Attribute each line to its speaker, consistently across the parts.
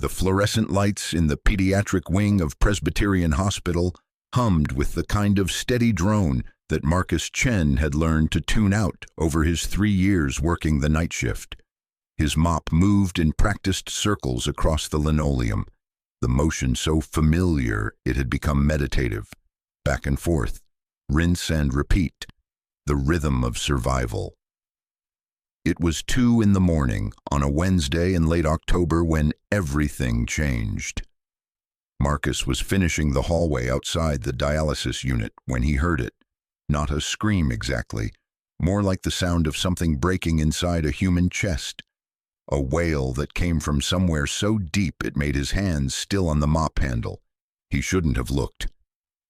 Speaker 1: The fluorescent lights in the pediatric wing of Presbyterian Hospital hummed with the kind of steady drone that Marcus Chen had learned to tune out over his 3 years working the night shift. His mop moved in practiced circles across the linoleum, the motion so familiar it had become meditative. Back and forth, rinse and repeat, the rhythm of survival. It was 2 in the morning on a Wednesday in late October when everything changed. Marcus was finishing the hallway outside the dialysis unit when he heard it. Not a scream exactly, more like the sound of something breaking inside a human chest. A wail that came from somewhere so deep it made his hands still on the mop handle. He shouldn't have looked.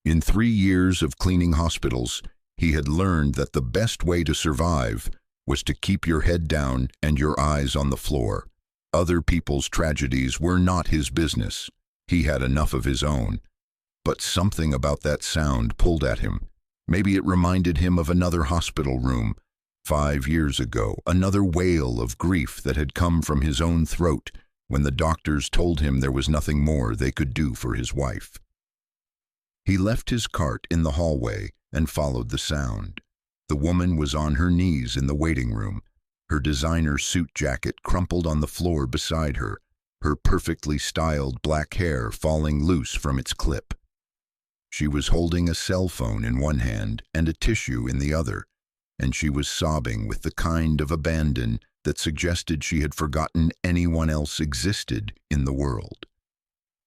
Speaker 1: In 3 years of cleaning hospitals, he had learned that the best way to survive was to keep your head down and your eyes on the floor. Other people's tragedies were not his business. He had enough of his own. But something about that sound pulled at him. Maybe it reminded him of another hospital room, 5 years ago, another wail of grief that had come from his own throat when the doctors told him there was nothing more they could do for his wife. He left his cart in the hallway and followed the sound. The woman was on her knees in the waiting room, her designer suit jacket crumpled on the floor beside her, her perfectly styled black hair falling loose from its clip. She was holding a cell phone in one hand and a tissue in the other, and she was sobbing with the kind of abandon that suggested she had forgotten anyone else existed in the world.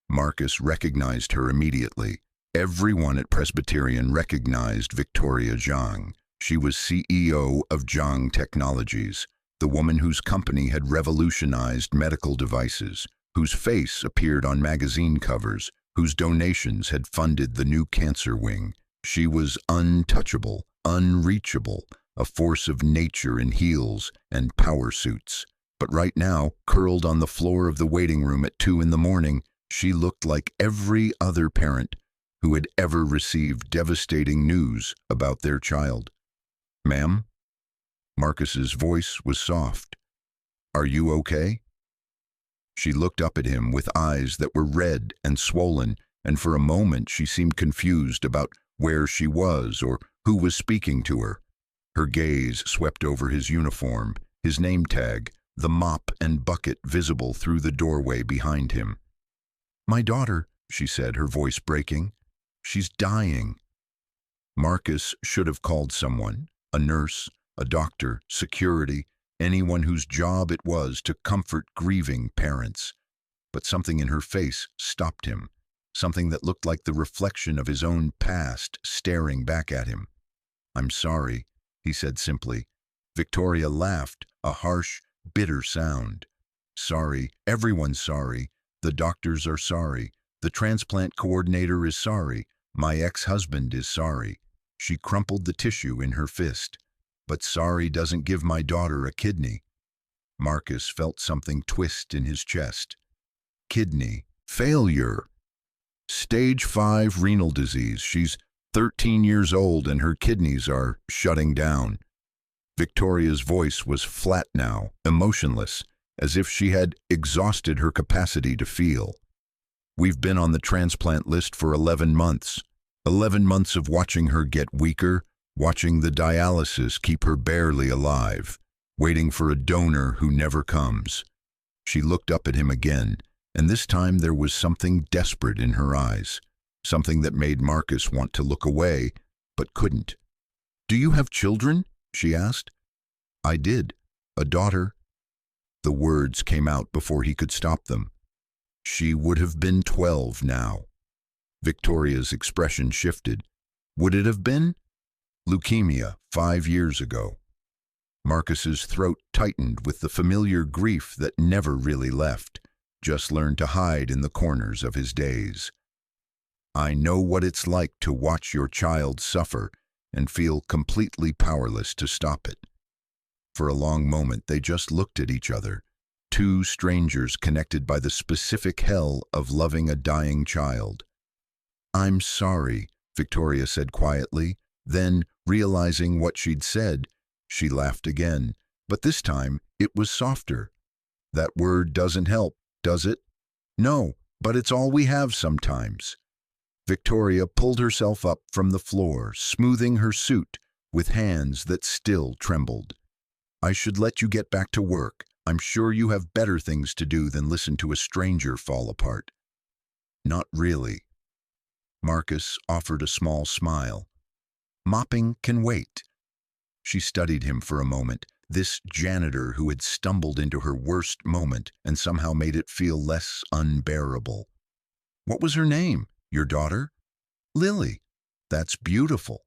Speaker 1: Marcus recognized her immediately. Everyone at Presbyterian recognized Victoria Zhang. She was CEO of Zhang Technologies, the woman whose company had revolutionized medical devices, whose face appeared on magazine covers, whose donations had funded the new cancer wing. She was untouchable, unreachable, a force of nature in heels and power suits. But right now, curled on the floor of the waiting room at 2 in the morning, she looked like every other parent who had ever received devastating news about their child. "Ma'am?" Marcus's voice was soft. "Are you okay?" She looked up at him with eyes that were red and swollen, and for a moment she seemed confused about where she was or who was speaking to her. Her gaze swept over his uniform, his name tag, the mop and bucket visible through the doorway behind him. "My daughter," she said, her voice breaking. "She's dying." Marcus should have called someone, a nurse, a doctor, security, anyone whose job it was to comfort grieving parents. But something in her face stopped him, something that looked like the reflection of his own past staring back at him. "I'm sorry," he said simply. Victoria laughed, a harsh, bitter sound. "Sorry, everyone's sorry. The doctors are sorry. The transplant coordinator is sorry. My ex-husband is sorry." She crumpled the tissue in her fist. "But sorry doesn't give my daughter a kidney." Marcus felt something twist in his chest. Kidney failure. Stage 5 renal disease. She's 13 years old and her kidneys are shutting down. Victoria's voice was flat now, emotionless, as if she had exhausted her capacity to feel. "We've been on the transplant list for 11 months. 11 months of watching her get weaker, watching the dialysis keep her barely alive, waiting for a donor who never comes." She looked up at him again, and this time there was something desperate in her eyes, something that made Marcus want to look away, but couldn't. "Do you have children?" she asked. "I did. A daughter." The words came out before he could stop them. She would have been 12 now. Victoria's expression shifted. Would it have been? Leukemia 5 years ago. Marcus's throat tightened with the familiar grief that never really left, just learned to hide in the corners of his days. "I know what it's like to watch your child suffer and feel completely powerless to stop it." For a long moment they just looked at each other, two strangers connected by the specific hell of loving a dying child. "I'm sorry," Victoria said quietly. Then, realizing what she'd said, she laughed again, but this time it was softer. "That word doesn't help, does it?" No, but it's all we have sometimes. Victoria pulled herself up from the floor, smoothing her suit with hands that still trembled. I should let you get back to work. I'm sure you have better things to do than listen to a stranger fall apart. Not really. Marcus offered a small smile. Mopping can wait. She studied him for a moment, this janitor who had stumbled into her worst moment and somehow made it feel less unbearable. What was her name? Your daughter? Lily. That's beautiful.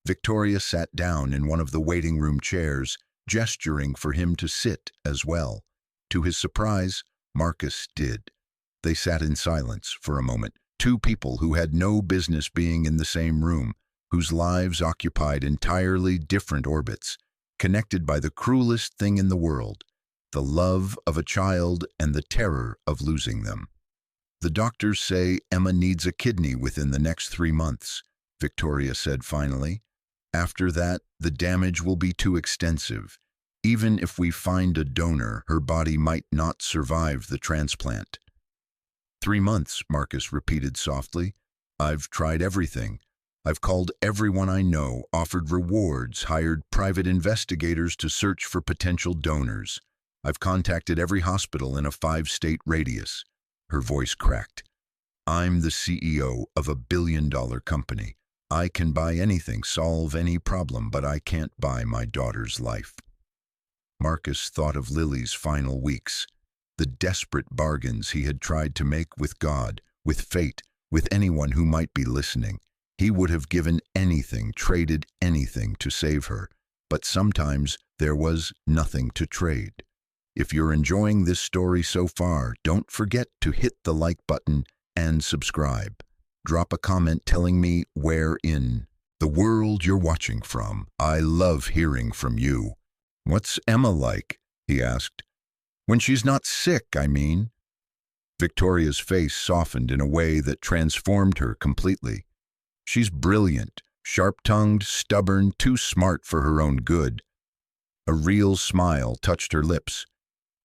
Speaker 1: Victoria sat down in one of the waiting room chairs, gesturing for him to sit as well. To his surprise, Marcus did. They sat in silence for a moment, two people who had no business being in the same room, whose lives occupied entirely different orbits, connected by the cruelest thing in the world, the love of a child and the terror of losing them. The doctors say Emma needs a kidney within the next 3 months, Victoria said finally. After that, the damage will be too extensive. Even if we find a donor, her body might not survive the transplant. 3 months, Marcus repeated softly. I've tried everything. I've called everyone I know, offered rewards, hired private investigators to search for potential donors. I've contacted every hospital in a 5-state radius. Her voice cracked. I'm the CEO of a billion-dollar company. I can buy anything, solve any problem, but I can't buy my daughter's life. Marcus thought of Lily's final weeks, the desperate bargains he had tried to make with God, with fate, with anyone who might be listening. He would have given anything, traded anything to save her, but sometimes there was nothing to trade. If you're enjoying this story so far, don't forget to hit the like button and subscribe. Drop a comment telling me where in the world you're watching from. I love hearing from you. What's Emma like? He asked. When she's not sick, I mean. Victoria's face softened in a way that transformed her completely. She's brilliant, sharp-tongued, stubborn, too smart for her own good. A real smile touched her lips.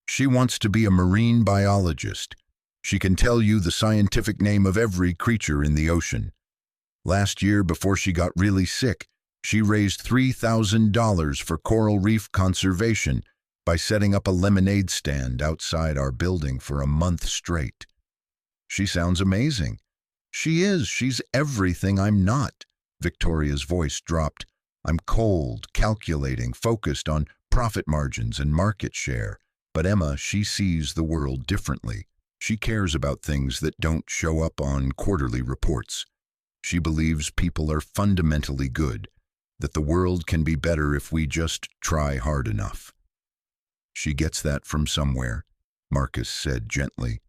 Speaker 1: She wants to be a marine biologist. She can tell you the scientific name of every creature in the ocean. Last year, before she got really sick, she raised $3,000 for coral reef conservation by setting up a lemonade stand outside our building for a month straight. She sounds amazing. She is. She's everything I'm not. Victoria's voice dropped. I'm cold, calculating, focused on profit margins and market share. But Emma, she sees the world differently. She cares about things that don't show up on quarterly reports. She believes people are fundamentally good, that the world can be better if we just try hard enough. She gets that from somewhere, Marcus said gently.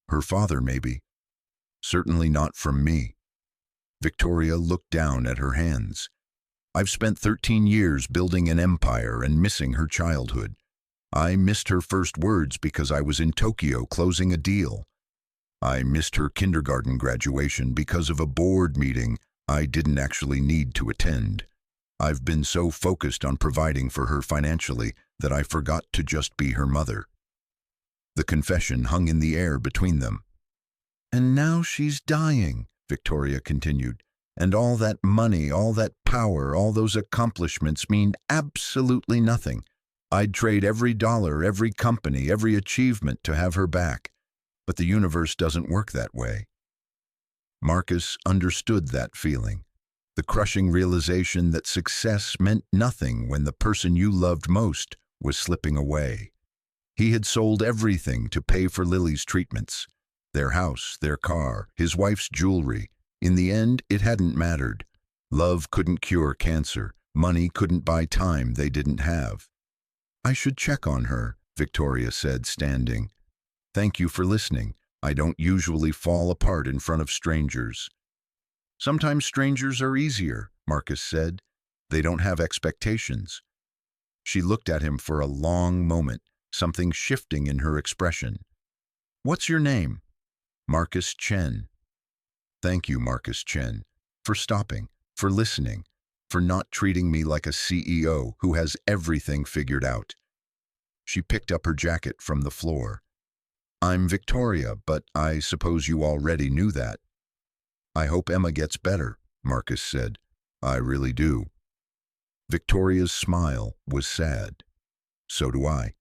Speaker 1: Her father, maybe. Certainly not from me. Victoria looked down at her hands. I've spent 13 years building an empire and missing her childhood. I missed her first words because I was in Tokyo closing a deal. I missed her kindergarten graduation because of a board meeting I didn't actually need to attend. I've been so focused on providing for her financially that I forgot to just be her mother. The confession hung in the air between them. And now she's dying, Victoria continued. And all that money, all that power, all those accomplishments mean absolutely nothing. I'd trade every dollar, every company, every achievement to have her back. But the universe doesn't work that way. Marcus understood that feeling, the crushing realization that success meant nothing when the person you loved most was slipping away. He had sold everything to pay for Lily's treatments, their house, their car, his wife's jewelry. In the end, it hadn't mattered. Love couldn't cure cancer. Money couldn't buy time they didn't have. I should check on her, Victoria said, standing. Thank you for listening. I don't usually fall apart in front of strangers. Sometimes strangers are easier, Marcus said. They don't have expectations. She looked at him for a long moment, something shifting in her expression. What's your name? Marcus Chen. Thank you, Marcus Chen, for stopping, for listening, for not treating me like a CEO who has everything figured out. She picked up her jacket from the floor. I'm Victoria, but I suppose you already knew that. I hope Emma gets better, Marcus said. I really do. Victoria's smile was sad. So do I.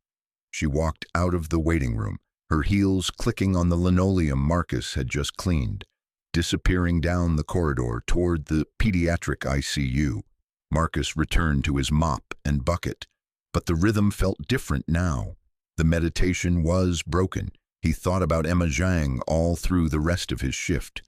Speaker 1: She walked out of the waiting room, her heels clicking on the linoleum Marcus had just cleaned, disappearing down the corridor toward the pediatric ICU. Marcus returned to his mop and bucket, but the rhythm felt different now. The meditation was broken. He thought about Emma Zhang all through the rest of his shift.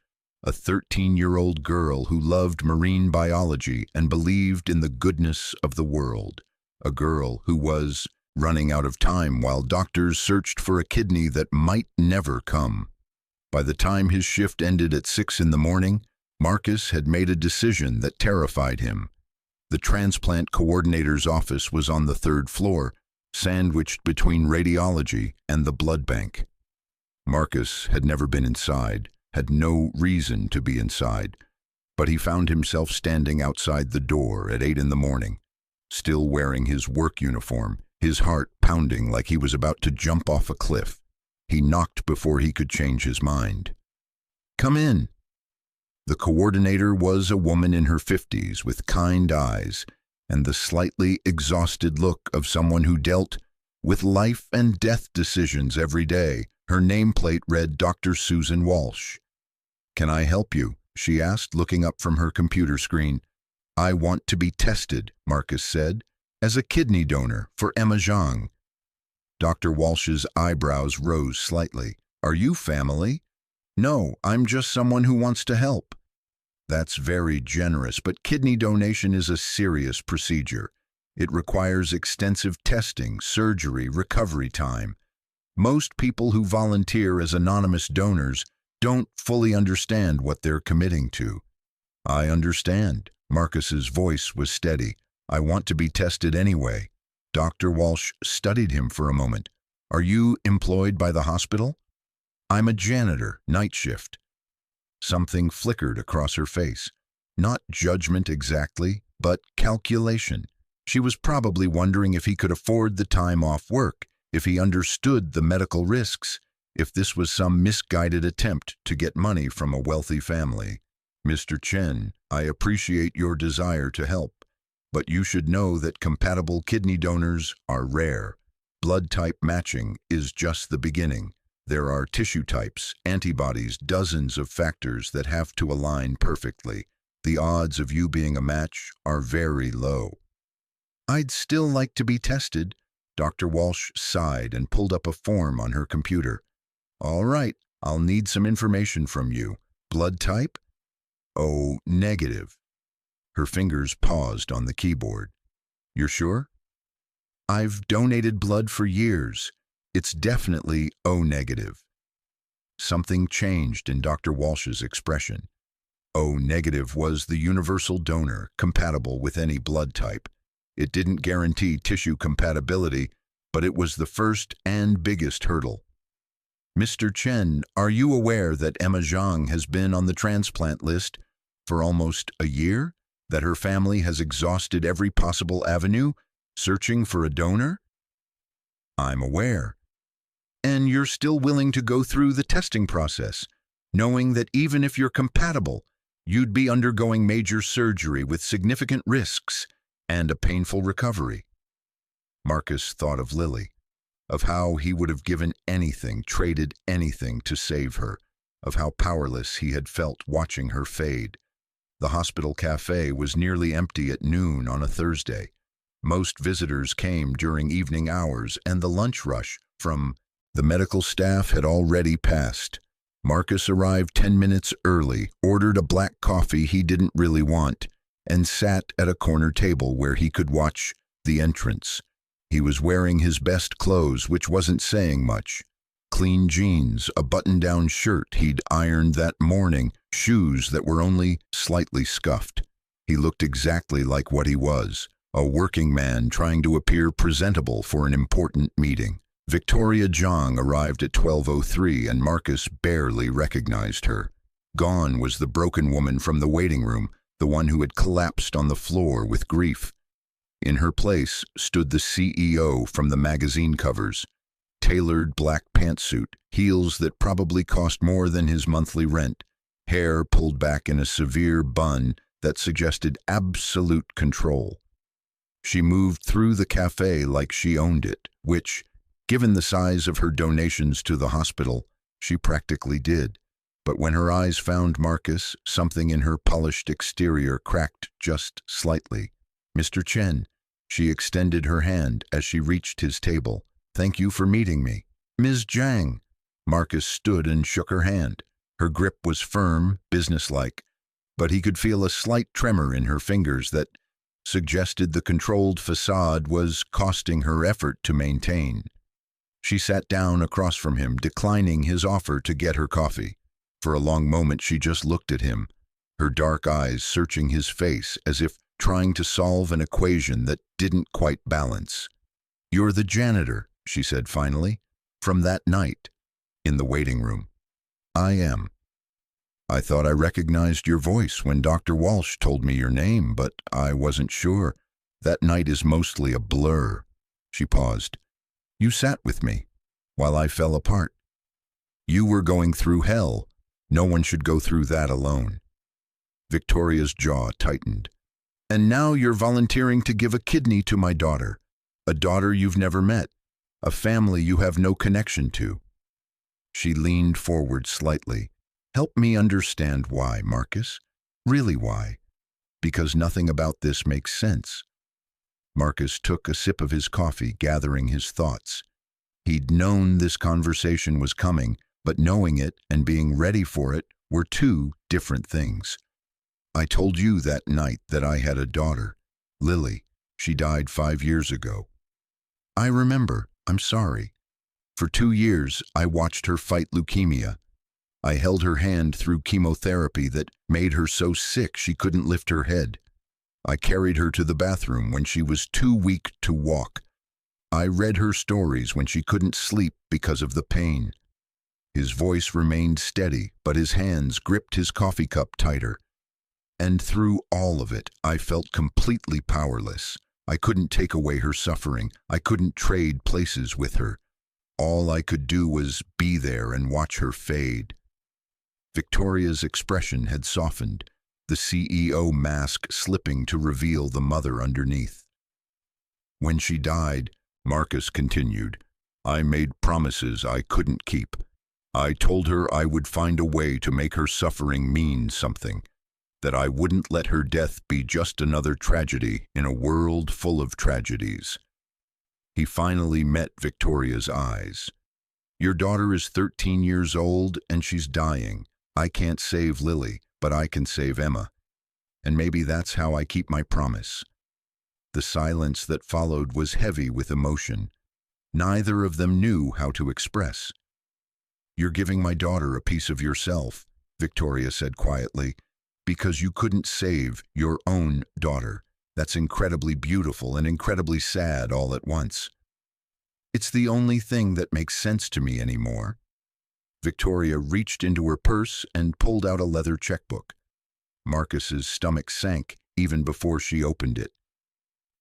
Speaker 1: A 13-year-old girl who loved marine biology and believed in the goodness of the world. A girl who was running out of time while doctors searched for a kidney that might never come. By the time his shift ended at 6 in the morning, Marcus had made a decision that terrified him. The transplant coordinator's office was on the 3rd floor, sandwiched between radiology and the blood bank. Marcus had never been inside, had no reason to be inside, but he found himself standing outside the door at 8 in the morning, still wearing his work uniform, his heart pounding like he was about to jump off a cliff. He knocked before he could change his mind. "Come in." The coordinator was a woman in her 50s with kind eyes and the slightly exhausted look of someone who dealt with life and death decisions every day. Her nameplate read Dr. Susan Walsh. "Can I help you?" she asked, looking up from her computer screen. "I want to be tested," Marcus said, "as a kidney donor for Emma Zhang." Dr. Walsh's eyebrows rose slightly. "Are you family?" "No, I'm just someone who wants to help." "That's very generous, but kidney donation is a serious procedure. It requires extensive testing, surgery, recovery time. Most people who volunteer as anonymous donors don't fully understand what they're committing to." "I understand." Marcus's voice was steady. "I want to be tested anyway." Dr. Walsh studied him for a moment. "Are you employed by the hospital?" "I'm a janitor, night shift." Something flickered across her face. Not judgment exactly, but calculation. She was probably wondering if he could afford the time off work, if he understood the medical risks, if this was some misguided attempt to get money from a wealthy family. "Mr. Chen, I appreciate your desire to help, but you should know that compatible kidney donors are rare. Blood type matching is just the beginning. There are tissue types, antibodies, dozens of factors that have to align perfectly. The odds of you being a match are very low." "I'd still like to be tested." Dr. Walsh sighed and pulled up a form on her computer. "All right, I'll need some information from you. Blood type?" "O negative." Her fingers paused on the keyboard. "You're sure?" "I've donated blood for years. It's definitely O negative." Something changed in Dr. Walsh's expression. O negative was the universal donor, compatible with any blood type. It didn't guarantee tissue compatibility, but it was the first and biggest hurdle. "Mr. Chen, are you aware that Emma Zhang has been on the transplant list for almost a year? That her family has exhausted every possible avenue, searching for a donor?" "I'm aware." "And you're still willing to go through the testing process, knowing that even if you're compatible, you'd be undergoing major surgery with significant risks and a painful recovery?" Marcus thought of Lily, of how he would have given anything, traded anything to save her, of how powerless he had felt watching her fade. The hospital cafe was nearly empty at noon on a Thursday. Most visitors came during evening hours, and the lunch rush from the medical staff had already passed. Marcus arrived 10 minutes early, ordered a black coffee he didn't really want, and sat at a corner table where he could watch the entrance. He was wearing his best clothes, which wasn't saying much. Clean jeans, a button-down shirt he'd ironed that morning, shoes that were only slightly scuffed. He looked exactly like what he was, a working man trying to appear presentable for an important meeting. Victoria Zhang arrived at 12:03 and Marcus barely recognized her. Gone was the broken woman from the waiting room, the one who had collapsed on the floor with grief. In her place stood the CEO from the magazine covers. tailored black pantsuit, heels that probably cost more than his monthly rent, hair pulled back in a severe bun that suggested absolute control. She moved through the cafe like she owned it, which, given the size of her donations to the hospital, she practically did. But when her eyes found Marcus, something in her polished exterior cracked just slightly. "Mr. Chen," she extended her hand as she reached his table. "Thank you for meeting me." "Ms. Zhang." Marcus stood and shook her hand. Her grip was firm, businesslike, but he could feel a slight tremor in her fingers that suggested the controlled facade was costing her effort to maintain. She sat down across from him, declining his offer to get her coffee. For a long moment she just looked at him, her dark eyes searching his face as if trying to solve an equation that didn't quite balance. "You're the janitor," she said finally, "from that night in the waiting room." "I am. I thought I recognized your voice when Dr. Walsh told me your name, but I wasn't sure. That night is mostly a blur." She paused. "You sat with me while I fell apart. You were going through hell. No one should go through that alone." Victoria's jaw tightened. "And now you're volunteering to give a kidney to my daughter, a daughter you've never met, a family you have no connection to." She leaned forward slightly. "Help me understand why, Marcus. Really why? Because nothing about this makes sense." Marcus took a sip of his coffee, gathering his thoughts. He'd known this conversation was coming, but knowing it and being ready for it were two different things. "I told you that night that I had a daughter, Lily. She died 5 years ago." "I remember. I'm sorry. For 2 years, I watched her fight leukemia. I held her hand through chemotherapy that made her so sick she couldn't lift her head. I carried her to the bathroom when she was too weak to walk. I read her stories when she couldn't sleep because of the pain." His voice remained steady, but his hands gripped his coffee cup tighter. "And through all of it, I felt completely powerless. I couldn't take away her suffering. I couldn't trade places with her. All I could do was be there and watch her fade." Victoria's expression had softened, the CEO mask slipping to reveal the mother underneath. "When she died," Marcus continued, "I made promises I couldn't keep. I told her I would find a way to make her suffering mean something, that I wouldn't let her death be just another tragedy in a world full of tragedies." He finally met Victoria's eyes. "Your daughter is 13 years old and she's dying. I can't save Lily, but I can save Emma. And maybe that's how I keep my promise." The silence that followed was heavy with emotion. Neither of them knew how to express. "You're giving my daughter a piece of yourself," Victoria said quietly, "because you couldn't save your own daughter. That's incredibly beautiful and incredibly sad all at once." "It's the only thing that makes sense to me anymore." Victoria reached into her purse and pulled out a leather checkbook. Marcus's stomach sank even before she opened it.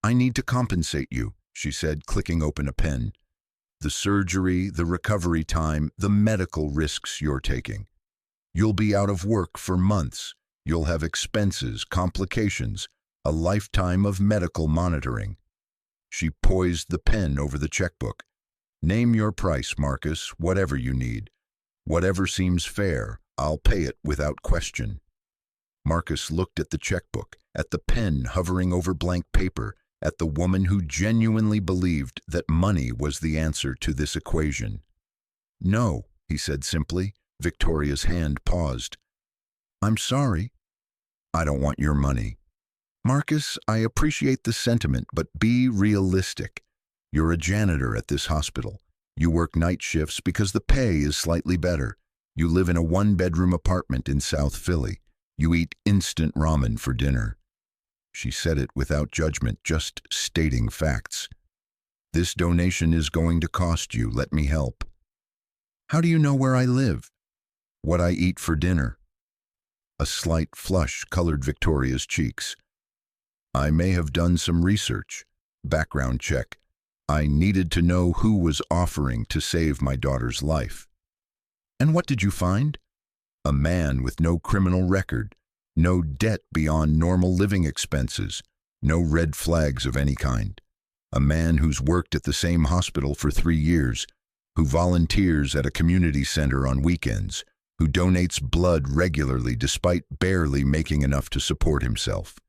Speaker 1: "I need to compensate you," she said, clicking open a pen. "The surgery, the recovery time, the medical risks you're taking. You'll be out of work for months. You'll have expenses, complications, a lifetime of medical monitoring." She poised the pen over the checkbook. "Name your price, Marcus, whatever you need. Whatever seems fair, I'll pay it without question." Marcus looked at the checkbook, at the pen hovering over blank paper, at the woman who genuinely believed that money was the answer to this equation. "No," he said simply. Victoria's hand paused. "I'm sorry. I don't want your money." "Marcus, I appreciate the sentiment, but be realistic. You're a janitor at this hospital. You work night shifts because the pay is slightly better. You live in a 1-bedroom apartment in South Philly. You eat instant ramen for dinner." She said it without judgment, just stating facts. "This donation is going to cost you. Let me help." "How do you know where I live?" "What I eat for dinner." A slight flush colored Victoria's cheeks. "I may have done some research. Background check. I needed to know who was offering to save my daughter's life. And what did you find? A man with no criminal record, no debt beyond normal living expenses, no red flags of any kind. A man who's worked at the same hospital for 3 years, who volunteers at a community center on weekends, who donates blood regularly despite barely making enough to support himself.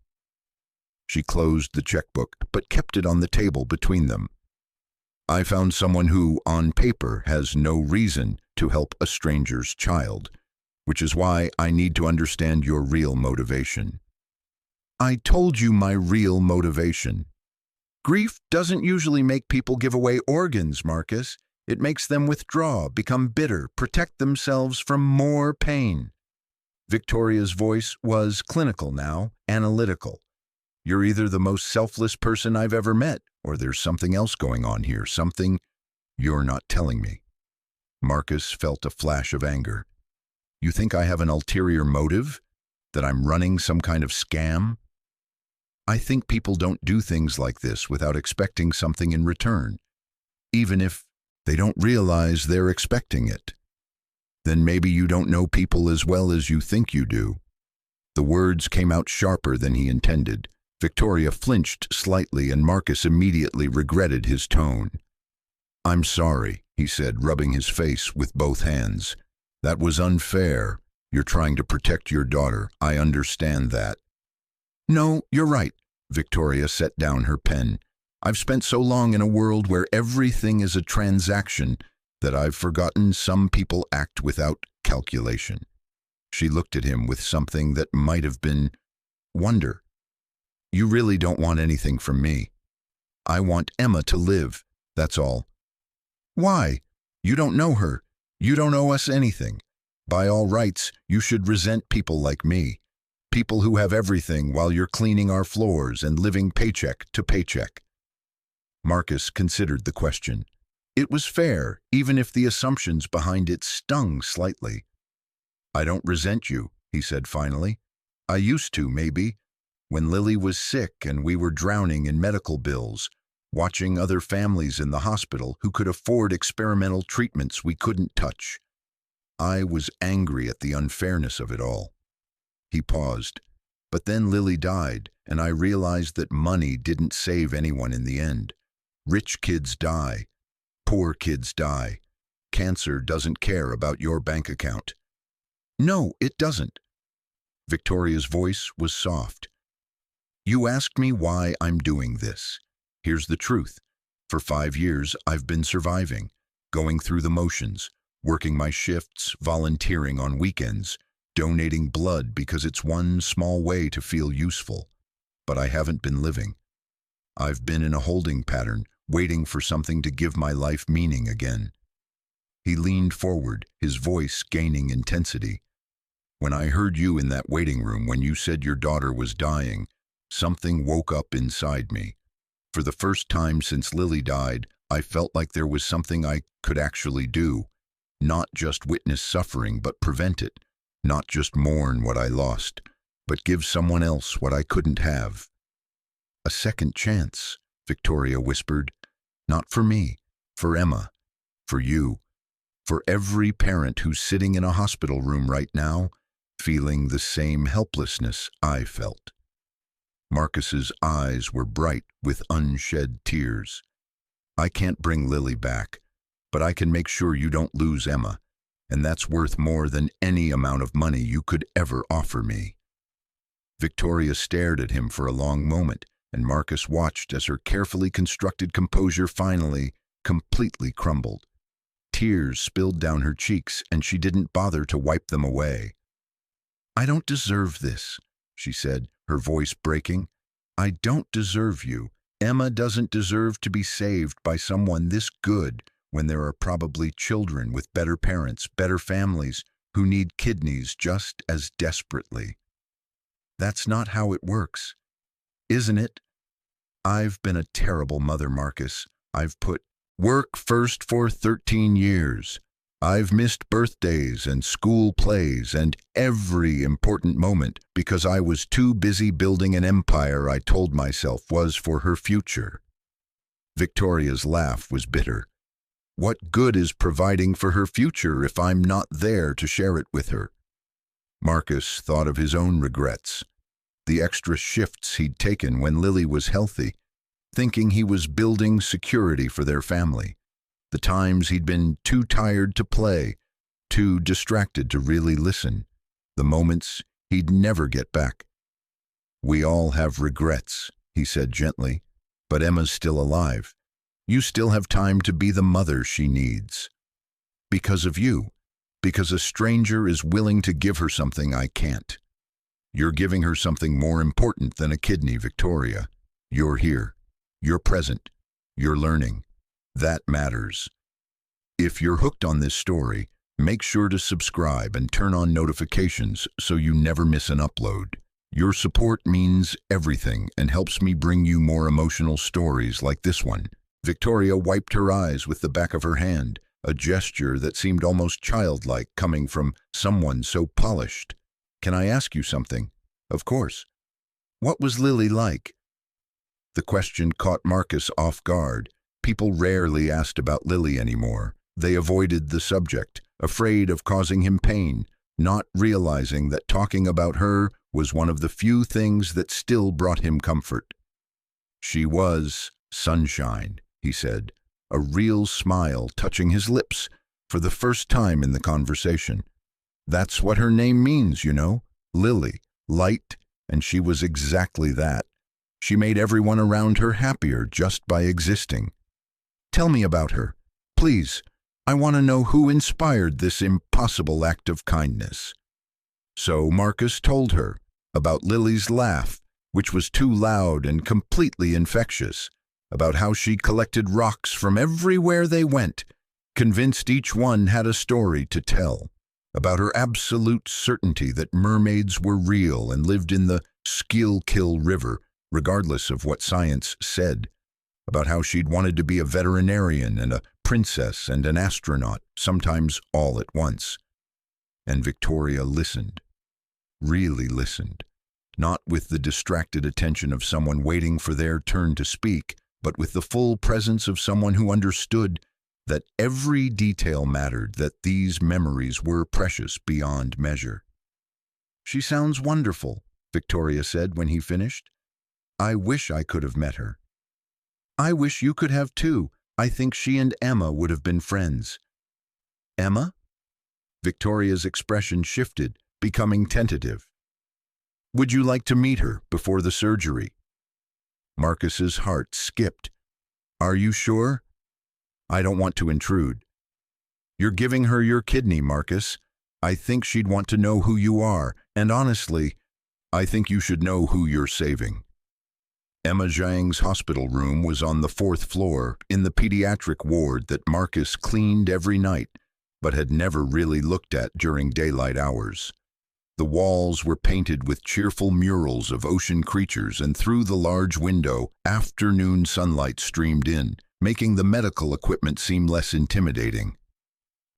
Speaker 1: She closed the checkbook, but kept it on the table between them. I found someone who, on paper, has no reason to help a stranger's child, which is why I need to understand your real motivation. I told you my real motivation. Grief doesn't usually make people give away organs, Marcus. It makes them withdraw, become bitter, protect themselves from more pain. Victoria's voice was clinical now, analytical. You're either the most selfless person I've ever met, or there's something else going on here, something you're not telling me. Marcus felt a flash of anger. You think I have an ulterior motive? That I'm running some kind of scam? I think people don't do things like this without expecting something in return, even if they don't realize they're expecting it. Then maybe you don't know people as well as you think you do. The words came out sharper than he intended. Victoria flinched slightly, and Marcus immediately regretted his tone. I'm sorry, he said, rubbing his face with both hands. That was unfair. You're trying to protect your daughter. I understand that. No, you're right. Victoria set down her pen. I've spent so long in a world where everything is a transaction that I've forgotten some people act without calculation. She looked at him with something that might have been wonder. You really don't want anything from me. I want Emma to live, that's all. Why? You don't know her. You don't owe us anything. By all rights, you should resent people like me. People who have everything while you're cleaning our floors and living paycheck to paycheck. Marcus considered the question. It was fair, even if the assumptions behind it stung slightly. I don't resent you, he said finally. I used to, maybe, when Lily was sick and we were drowning in medical bills, watching other families in the hospital who could afford experimental treatments we couldn't touch. I was angry at the unfairness of it all. He paused. But then Lily died, and I realized that money didn't save anyone in the end. Rich kids die. Poor kids die. Cancer doesn't care about your bank account. No, it doesn't. Victoria's voice was soft. You asked me why I'm doing this. Here's the truth. For 5 years, I've been surviving, going through the motions, working my shifts, volunteering on weekends, donating blood because it's one small way to feel useful. But I haven't been living. I've been in a holding pattern, waiting for something to give my life meaning again. He leaned forward, his voice gaining intensity. When I heard you in that waiting room when you said your daughter was dying, something woke up inside me. For the first time since Lily died, I felt like there was something I could actually do. Not just witness suffering, but prevent it. Not just mourn what I lost, but give someone else what I couldn't have. A second chance, Victoria whispered. Not for me, for Emma, for you, for every parent who's sitting in a hospital room right now, feeling the same helplessness I felt. Marcus's eyes were bright with unshed tears. I can't bring Lily back, but I can make sure you don't lose Emma, and that's worth more than any amount of money you could ever offer me. Victoria stared at him for a long moment, and Marcus watched as her carefully constructed composure finally, completely crumbled. Tears spilled down her cheeks, and she didn't bother to wipe them away. I don't deserve this, she said, her voice breaking. I don't deserve you. Emma doesn't deserve to be saved by someone this good when there are probably children with better parents, better families, who need kidneys just as desperately. That's not how it works, isn't it? I've been a terrible mother, Marcus. I've put work first for 13 years. I've missed birthdays and school plays and every important moment because I was too busy building an empire I told myself was for her future. Victoria's laugh was bitter. What good is providing for her future if I'm not there to share it with her? Marcus thought of his own regrets, the extra shifts he'd taken when Lily was healthy, thinking he was building security for their family, the times he'd been too tired to play, too distracted to really listen, the moments he'd never get back. "We all have regrets," he said gently, "but Emma's still alive. You still have time to be the mother she needs. Because of you, because a stranger is willing to give her something I can't. You're giving her something more important than a kidney, Victoria. You're here. You're present. You're learning. That matters. If you're hooked on this story, make sure to subscribe and turn on notifications so you never miss an upload. Your support means everything and helps me bring you more emotional stories like this one." Victoria wiped her eyes with the back of her hand, a gesture that seemed almost childlike coming from someone so polished. "Can I ask you something?" "Of course." "What was Lily like?" The question caught Marcus off guard. People rarely asked about Lily anymore. They avoided the subject, afraid of causing him pain, not realizing that talking about her was one of the few things that still brought him comfort. "She was sunshine," he said, a real smile touching his lips for the first time in the conversation. "That's what her name means, you know, Lily, light, and she was exactly that. She made everyone around her happier just by existing." "Tell me about her, please. I want to know who inspired this impossible act of kindness." So Marcus told her about Lily's laugh, which was too loud and completely infectious, about how she collected rocks from everywhere they went, convinced each one had a story to tell, about her absolute certainty that mermaids were real and lived in the Schuylkill River, regardless of what science said, about how she'd wanted to be a veterinarian and a princess and an astronaut, sometimes all at once. And Victoria listened, really listened, not with the distracted attention of someone waiting for their turn to speak, but with the full presence of someone who understood that every detail mattered, that these memories were precious beyond measure. "She sounds wonderful," Victoria said when he finished. "I wish I could have met her." "I wish you could have too. I think she and Emma would have been friends." "Emma?" Victoria's expression shifted, becoming tentative. "Would you like to meet her before the surgery?" Marcus's heart skipped. "Are you sure?" "I don't want to intrude." "You're giving her your kidney, Marcus. I think she'd want to know who you are, and honestly, I think you should know who you're saving." Emma Zhang's hospital room was on the 4th floor in the pediatric ward that Marcus cleaned every night, but had never really looked at during daylight hours. The walls were painted with cheerful murals of ocean creatures, and through the large window, afternoon sunlight streamed in, making the medical equipment seem less intimidating.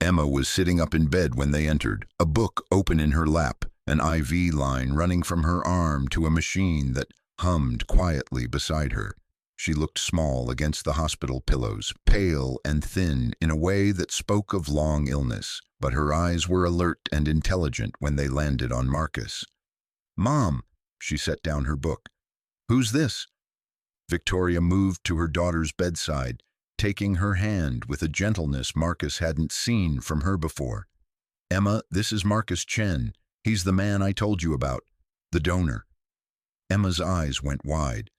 Speaker 1: Emma was sitting up in bed when they entered, a book open in her lap, an IV line running from her arm to a machine that hummed quietly beside her. She looked small against the hospital pillows, pale and thin in a way that spoke of long illness, but her eyes were alert and intelligent when they landed on Marcus. "Mom," she set down her book. "Who's this?" Victoria moved to her daughter's bedside, taking her hand with a gentleness Marcus hadn't seen from her before. "Emma, this is Marcus Chen. He's the man I told you about, the donor." Emma's eyes went wide.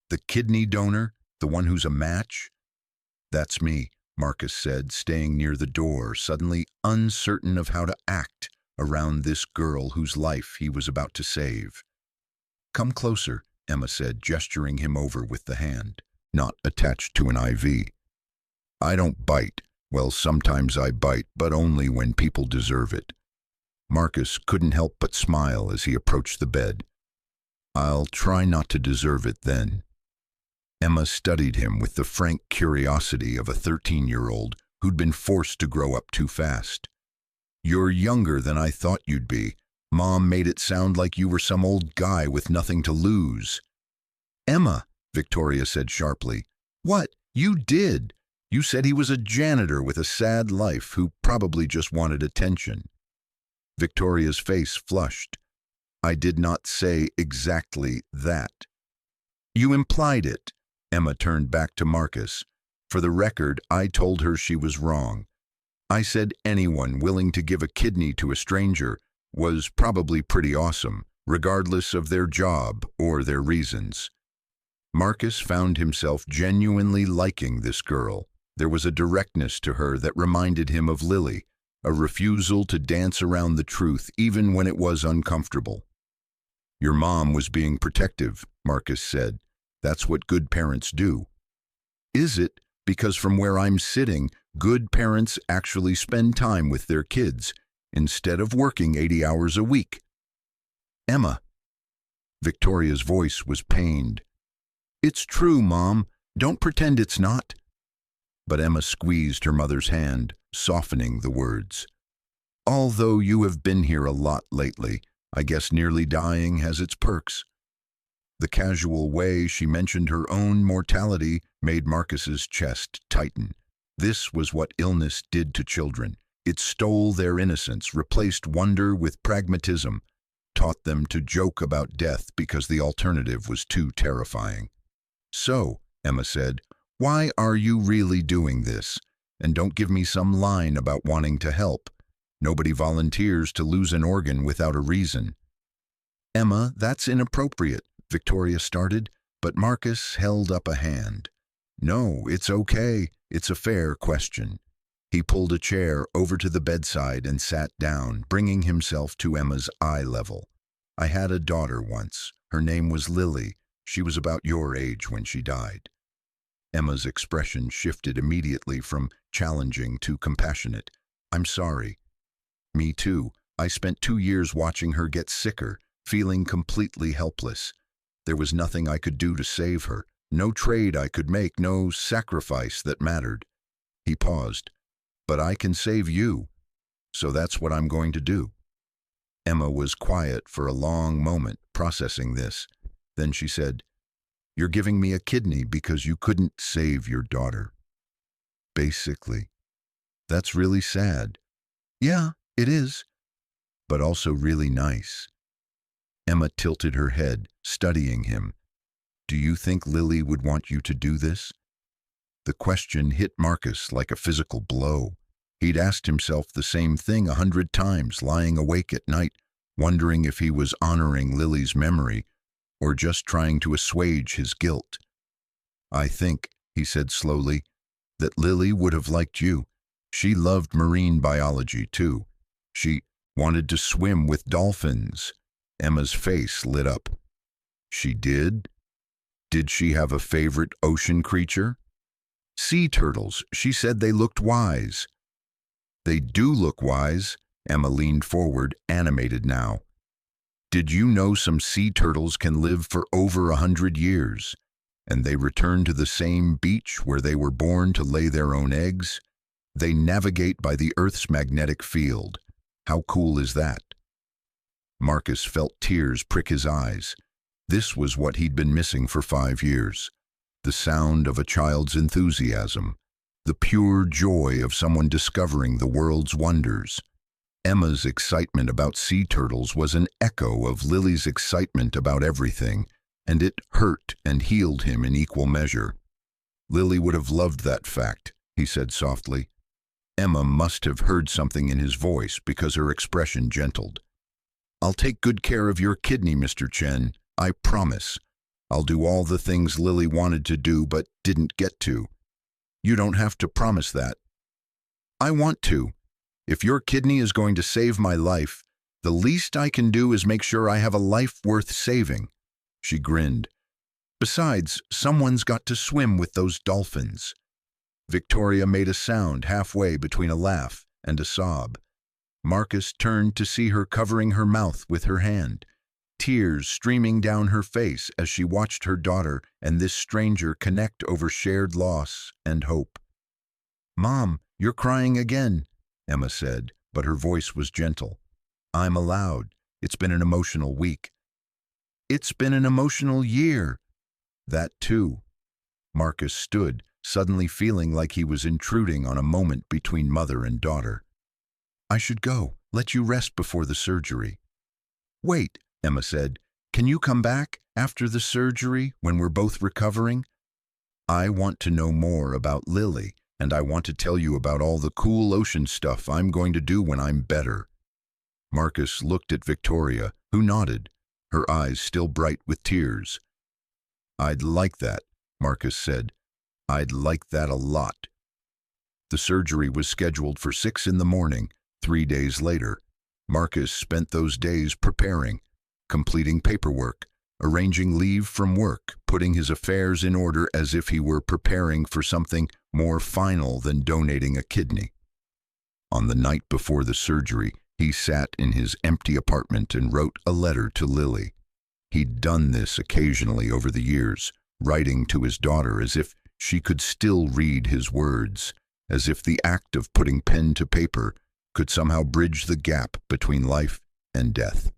Speaker 1: "The kidney donor? The one who's a match?" "That's me," Marcus said, staying near the door, suddenly uncertain of how to act around this girl whose life he was about to save. "Come closer," Emma said, gesturing him over with the hand, not attached to an IV. "I don't bite. Well, sometimes I bite, but only when people deserve it." Marcus couldn't help but smile as he approached the bed. "I'll try not to deserve it then." Emma studied him with the frank curiosity of a 13-year-old who'd been forced to grow up too fast. "You're younger than I thought you'd be. Mom made it sound like you were some old guy with nothing to lose." "Emma," Victoria said sharply. "What? You did. You said he was a janitor with a sad life who probably just wanted attention. Victoria's face flushed. I did not say exactly that. You implied it. Emma turned back to Marcus. For the record, I told her she was wrong. I said anyone willing to give a kidney to a stranger was probably pretty awesome, regardless of their job or their reasons. Marcus found himself genuinely liking this girl. There was a directness to her that reminded him of Lily, a refusal to dance around the truth even when it was uncomfortable. Your mom was being protective, Marcus said. That's what good parents do. Is it? Because from where I'm sitting, good parents actually spend time with their kids instead of working 80 hours a week. Emma. Victoria's voice was pained. It's true, Mom. Don't pretend it's not. But Emma squeezed her mother's hand, softening the words. Although you have been here a lot lately, I guess nearly dying has its perks. The casual way she mentioned her own mortality made Marcus's chest tighten. This was what illness did to children. It stole their innocence, replaced wonder with pragmatism, taught them to joke about death because the alternative was too terrifying. So, Emma said, why are you really doing this? And don't give me some line about wanting to help. Nobody volunteers to lose an organ without a reason. Emma, that's inappropriate, Victoria started, but Marcus held up a hand. No, it's okay. It's a fair question. He pulled a chair over to the bedside and sat down, bringing himself to Emma's eye level. I had a daughter once. Her name was Lily. She was about your age when she died. Emma's expression shifted immediately from challenging to compassionate. I'm sorry. Me too. I spent 2 years watching her get sicker, feeling completely helpless. There was nothing I could do to save her, no trade I could make, no sacrifice that mattered. He paused. But I can save you, so that's what I'm going to do. Emma was quiet for a long moment, processing this. Then she said, You're giving me a kidney because you couldn't save your daughter. Basically. That's really sad. Yeah, it is. But also really nice. Emma tilted her head, studying him. Do you think Lily would want you to do this? The question hit Marcus like a physical blow. He'd asked himself the same thing 100 times, lying awake at night, wondering if he was honoring Lily's memory or just trying to assuage his guilt. I think, he said slowly, that Lily would have liked you. She loved marine biology, too. She wanted to swim with dolphins. Emma's face lit up. She did? Did she have a favorite ocean creature? Sea turtles. She said they looked wise. They do look wise. Emma leaned forward, animated now. Did you know some sea turtles can live for over 100 years? And they return to the same beach where they were born to lay their own eggs? They navigate by the Earth's magnetic field. How cool is that? Marcus felt tears prick his eyes. This was what he'd been missing for 5 years. The sound of a child's enthusiasm. The pure joy of someone discovering the world's wonders. Emma's excitement about sea turtles was an echo of Lily's excitement about everything, and it hurt and healed him in equal measure. Lily would have loved that fact, he said softly. Emma must have heard something in his voice because her expression gentled. I'll take good care of your kidney, Mr. Chen, I promise. I'll do all the things Lily wanted to do but didn't get to. You don't have to promise that. I want to. If your kidney is going to save my life, the least I can do is make sure I have a life worth saving. She grinned. Besides, someone's got to swim with those dolphins. Victoria made a sound halfway between a laugh and a sob. Marcus turned to see her covering her mouth with her hand, tears streaming down her face as she watched her daughter and this stranger connect over shared loss and hope. Mom, you're crying again, Emma said, but her voice was gentle. I'm allowed. It's been an emotional week. It's been an emotional year. That too. Marcus stood, suddenly feeling like he was intruding on a moment between mother and daughter. "I should go. Let you rest before the surgery." "Wait," Emma said. "Can you come back after the surgery when we're both recovering? I want to know more about Lily, and I want to tell you about all the cool ocean stuff I'm going to do when I'm better." Marcus looked at Victoria, who nodded, her eyes still bright with tears. "I'd like that," Marcus said. "I'd like that a lot." The surgery was scheduled for 6 in the morning, 3 days later. Marcus spent those days preparing, completing paperwork, arranging leave from work, putting his affairs in order as if he were preparing for something more final than donating a kidney. On the night before the surgery, he sat in his empty apartment and wrote a letter to Lily. He'd done this occasionally over the years, writing to his daughter as if she could still read his words, as if the act of putting pen to paper could somehow bridge the gap between life and death.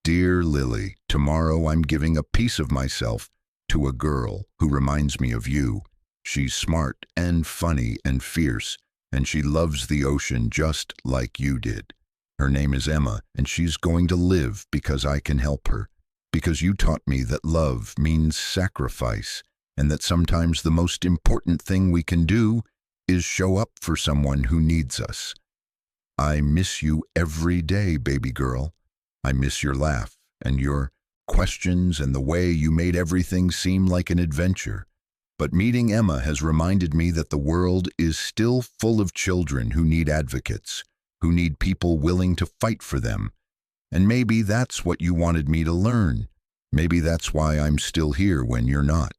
Speaker 1: "Dear Lily, tomorrow I'm giving a piece of myself to a girl who reminds me of you. She's smart and funny and fierce, and she loves the ocean just like you did. Her name is Emma, and she's going to live because I can help her, because you taught me that love means sacrifice, and that sometimes the most important thing we can do is show up for someone who needs us. I miss you every day, baby girl. I miss your laugh and your questions and the way you made everything seem like an adventure. But meeting Emma has reminded me that the world is still full of children who need advocates, who need people willing to fight for them. And maybe that's what you wanted me to learn. Maybe that's why I'm still here when you're not.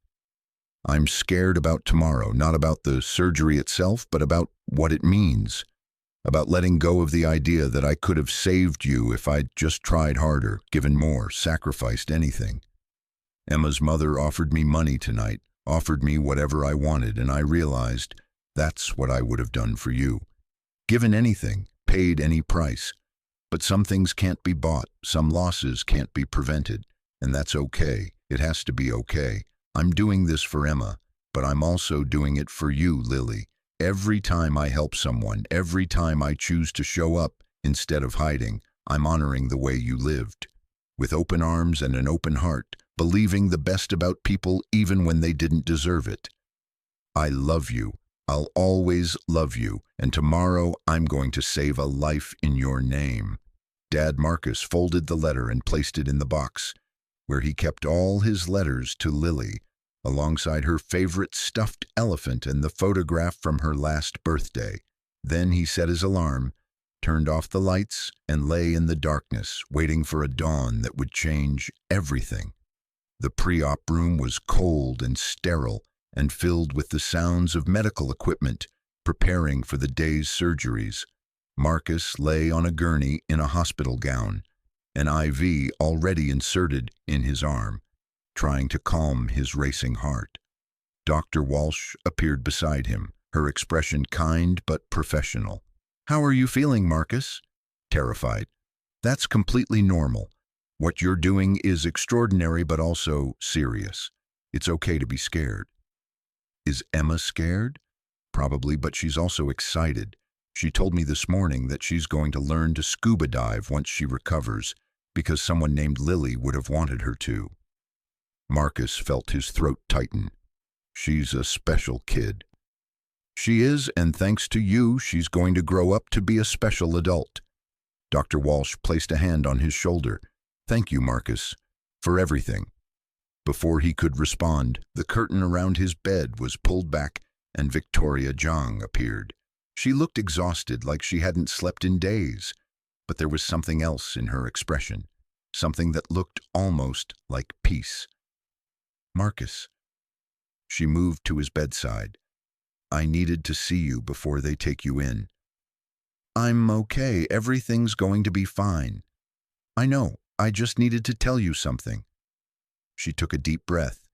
Speaker 1: I'm scared about tomorrow, not about the surgery itself, but about what it means. About letting go of the idea that I could have saved you if I'd just tried harder, given more, sacrificed anything. Emma's mother offered me money tonight, offered me whatever I wanted, and I realized that's what I would have done for you. Given anything, paid any price. But some things can't be bought, some losses can't be prevented, and that's okay. It has to be okay. I'm doing this for Emma, but I'm also doing it for you, Lily. Every time I help someone, every time I choose to show up instead of hiding, I'm honoring the way you lived. With open arms and an open heart, believing the best about people even when they didn't deserve it. I love you. I'll always love you, and tomorrow I'm going to save a life in your name." Dad Marcus folded the letter and placed it in the box, where he kept all his letters to Lily, alongside her favorite stuffed elephant and the photograph from her last birthday. Then he set his alarm, turned off the lights, and lay in the darkness, waiting for a dawn that would change everything. The pre-op room was cold and sterile and filled with the sounds of medical equipment preparing for the day's surgeries. Marcus lay on a gurney in a hospital gown, an IV already inserted in his arm, trying to calm his racing heart. Dr. Walsh appeared beside him, her expression kind but professional. "How are you feeling, Marcus?" "Terrified." "That's completely normal. What you're doing is extraordinary but also serious. It's okay to be scared." "Is Emma scared?" "Probably, but she's also excited. She told me this morning that she's going to learn to scuba dive once she recovers, because someone named Lily would have wanted her to." Marcus felt his throat tighten. "She's a special kid." "She is, and thanks to you, she's going to grow up to be a special adult." Dr. Walsh placed a hand on his shoulder. "Thank you, Marcus, for everything." Before he could respond, the curtain around his bed was pulled back and Victoria Zhang appeared. She looked exhausted, like she hadn't slept in days, but there was something else in her expression, something that looked almost like peace. "Marcus." She moved to his bedside. "I needed to see you before they take you in." "I'm okay. Everything's going to be fine." "I know. I just needed to tell you something." She took a deep breath.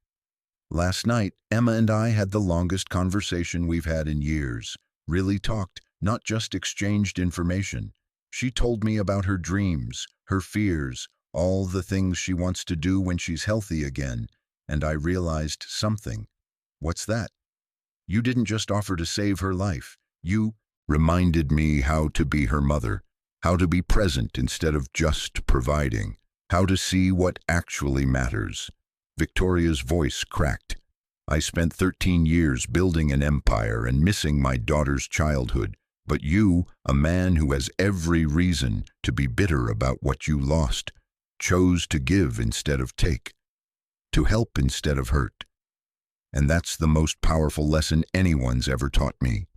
Speaker 1: "Last night, Emma and I had the longest conversation we've had in years. Really talked, not just exchanged information. She told me about her dreams, her fears, all the things she wants to do when she's healthy again, and I realized something." "What's that?" You didn't just offer to save her life. You reminded me how to be her mother, how to be present instead of just providing, how to see what actually matters." Victoria's voice cracked. "I spent 13 years building an empire and missing my daughter's childhood, but you, a man who has every reason to be bitter about what you lost, chose to give instead of take, to help instead of hurt. And that's the most powerful lesson anyone's ever taught me."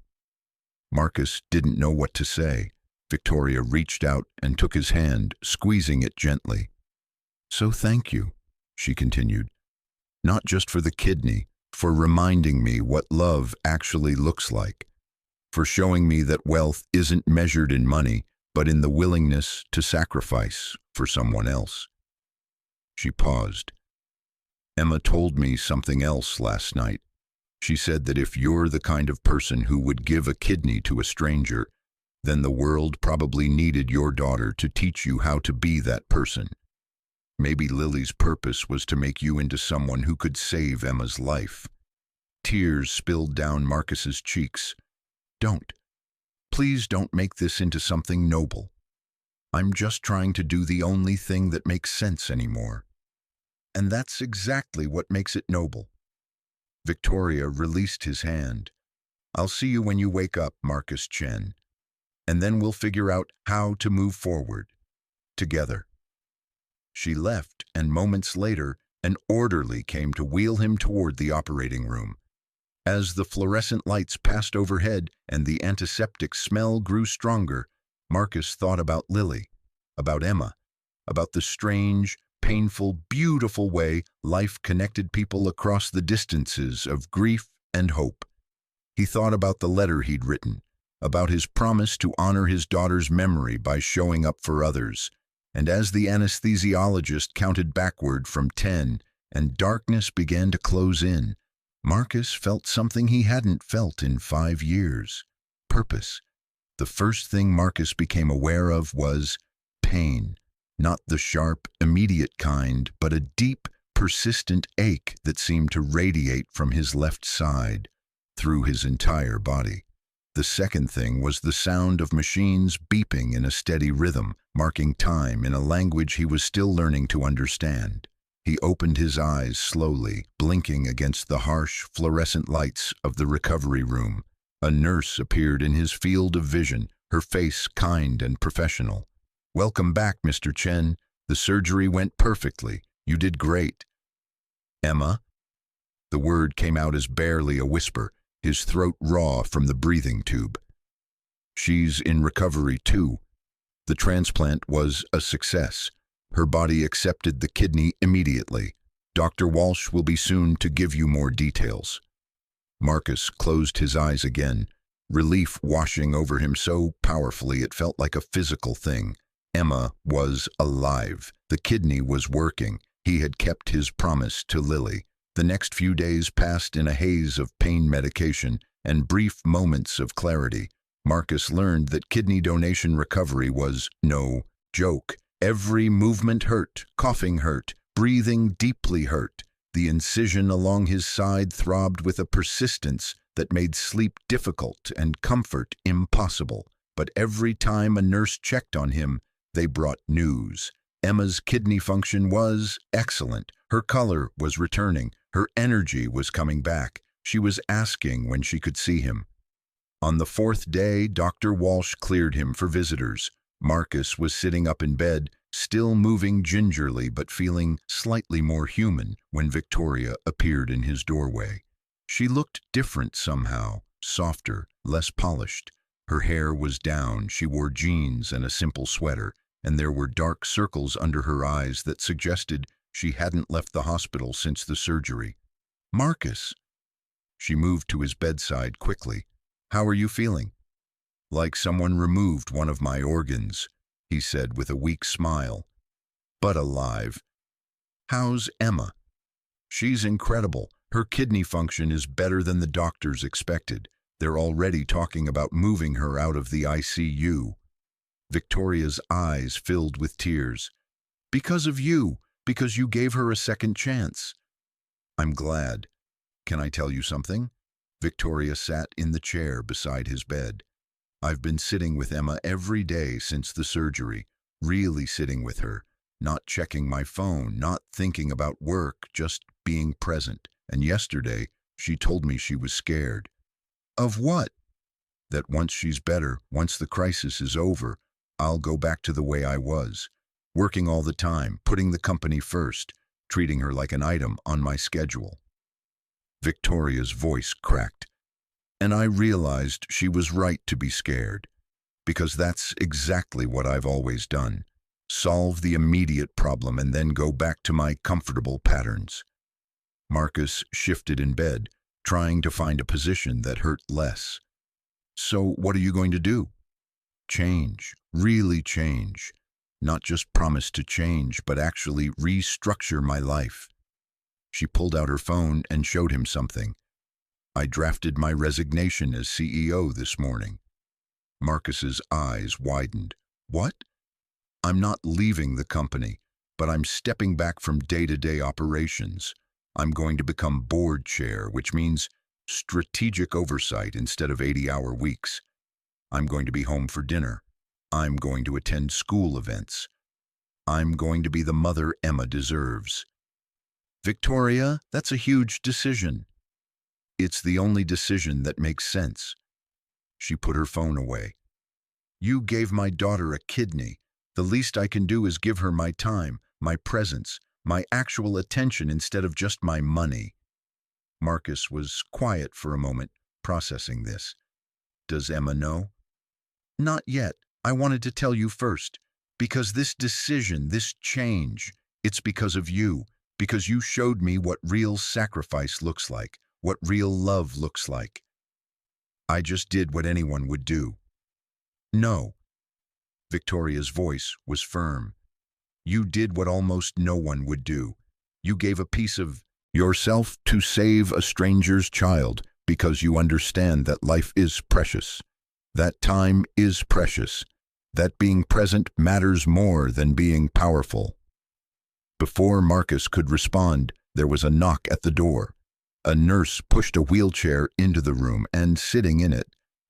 Speaker 1: Marcus didn't know what to say. Victoria reached out and took his hand, squeezing it gently. "So thank you," she continued, "not just for the kidney, for reminding me what love actually looks like, for showing me that wealth isn't measured in money, but in the willingness to sacrifice for someone else." She paused. "Emma told me something else last night. She said that if you're the kind of person who would give a kidney to a stranger, then the world probably needed your daughter to teach you how to be that person. Maybe Lily's purpose was to make you into someone who could save Emma's life." Tears spilled down Marcus's cheeks. "Don't. Please don't make this into something noble. I'm just trying to do the only thing that makes sense anymore. And that's exactly what makes it noble." Victoria released his hand. "I'll see you when you wake up, Marcus Chen. And then we'll figure out how to move forward. Together." She left, and moments later, an orderly came to wheel him toward the operating room. As the fluorescent lights passed overhead and the antiseptic smell grew stronger, Marcus thought about Lily, about Emma, about the strange, painful, beautiful way life connected people across the distances of grief and hope. He thought about the letter he'd written, about his promise to honor his daughter's memory by showing up for others. And as the anesthesiologist counted backward from 10 and darkness began to close in, Marcus felt something he hadn't felt in 5 years: purpose. The first thing Marcus became aware of was pain, not the sharp, immediate kind, but a deep, persistent ache that seemed to radiate from his left side through his entire body. The second thing was the sound of machines beeping in a steady rhythm, marking time in a language he was still learning to understand. He opened his eyes slowly, blinking against the harsh, fluorescent lights of the recovery room. A nurse appeared in his field of vision, her face kind and professional. "Welcome back, Mr. Chen. The surgery went perfectly. You did great." "Emma?" The word came out as barely a whisper, his throat raw from the breathing tube. "She's in recovery too. The transplant was a success. Her body accepted the kidney immediately. Dr. Walsh will be soon to give you more details." Marcus closed his eyes again, relief washing over him so powerfully it felt like a physical thing. Emma was alive. The kidney was working. He had kept his promise to Lily. The next few days passed in a haze of pain medication and brief moments of clarity. Marcus learned that kidney donation recovery was no joke. Every movement hurt, coughing hurt, breathing deeply hurt. The incision along his side throbbed with a persistence that made sleep difficult and comfort impossible. But every time a nurse checked on him, they brought news. Emma's kidney function was excellent. Her color was returning. Her energy was coming back. She was asking when she could see him. On the 4th day, Dr. Walsh cleared him for visitors. Marcus was sitting up in bed, still moving gingerly but feeling slightly more human when Victoria appeared in his doorway. She looked different somehow, softer, less polished. Her hair was down, she wore jeans and a simple sweater, and there were dark circles under her eyes that suggested she hadn't left the hospital since the surgery. "Marcus!" She moved to his bedside quickly. "How are you feeling?" "Like someone removed one of my organs," he said with a weak smile. "But alive." "How's Emma?" "She's incredible. Her kidney function is better than the doctors expected. They're already talking about moving her out of the ICU." Victoria's eyes filled with tears. "Because of you. Because you gave her a second chance." "I'm glad. Can I tell you something?" Victoria sat in the chair beside his bed. I've been sitting with Emma every day since the surgery, really sitting with her, not checking my phone, not thinking about work, just being present. And yesterday, she told me she was scared. Of what? That once she's better, once the crisis is over, I'll go back to the way I was, working all the time, putting the company first, treating her like an item on my schedule. Victoria's voice cracked, and I realized she was right to be scared, because that's exactly what I've always done. Solve the immediate problem and then go back to my comfortable patterns. Marcus shifted in bed, trying to find a position that hurt less. So what are you going to do? Change, really change. Not just promise to change, but actually restructure my life. She pulled out her phone and showed him something. I drafted my resignation as CEO this morning. Marcus's eyes widened. What? I'm not leaving the company, but I'm stepping back from day-to-day operations. I'm going to become board chair, which means strategic oversight instead of 80-hour weeks. I'm going to be home for dinner. I'm going to attend school events. I'm going to be the mother Emma deserves. Victoria, that's a huge decision. It's the only decision that makes sense. She put her phone away. You gave my daughter a kidney. The least I can do is give her my time, my presence, my actual attention instead of just my money. Marcus was quiet for a moment, processing this. Does Emma know? Not yet. I wanted to tell you first. Because this decision, this change, it's because of you. Because you showed me what real sacrifice looks like, what real love looks like. I just did what anyone would do. No. Victoria's voice was firm. You did what almost no one would do. You gave a piece of yourself to save a stranger's child because you understand that life is precious, that time is precious, that being present matters more than being powerful. Before Marcus could respond, there was a knock at the door. A nurse pushed a wheelchair into the room, and sitting in it,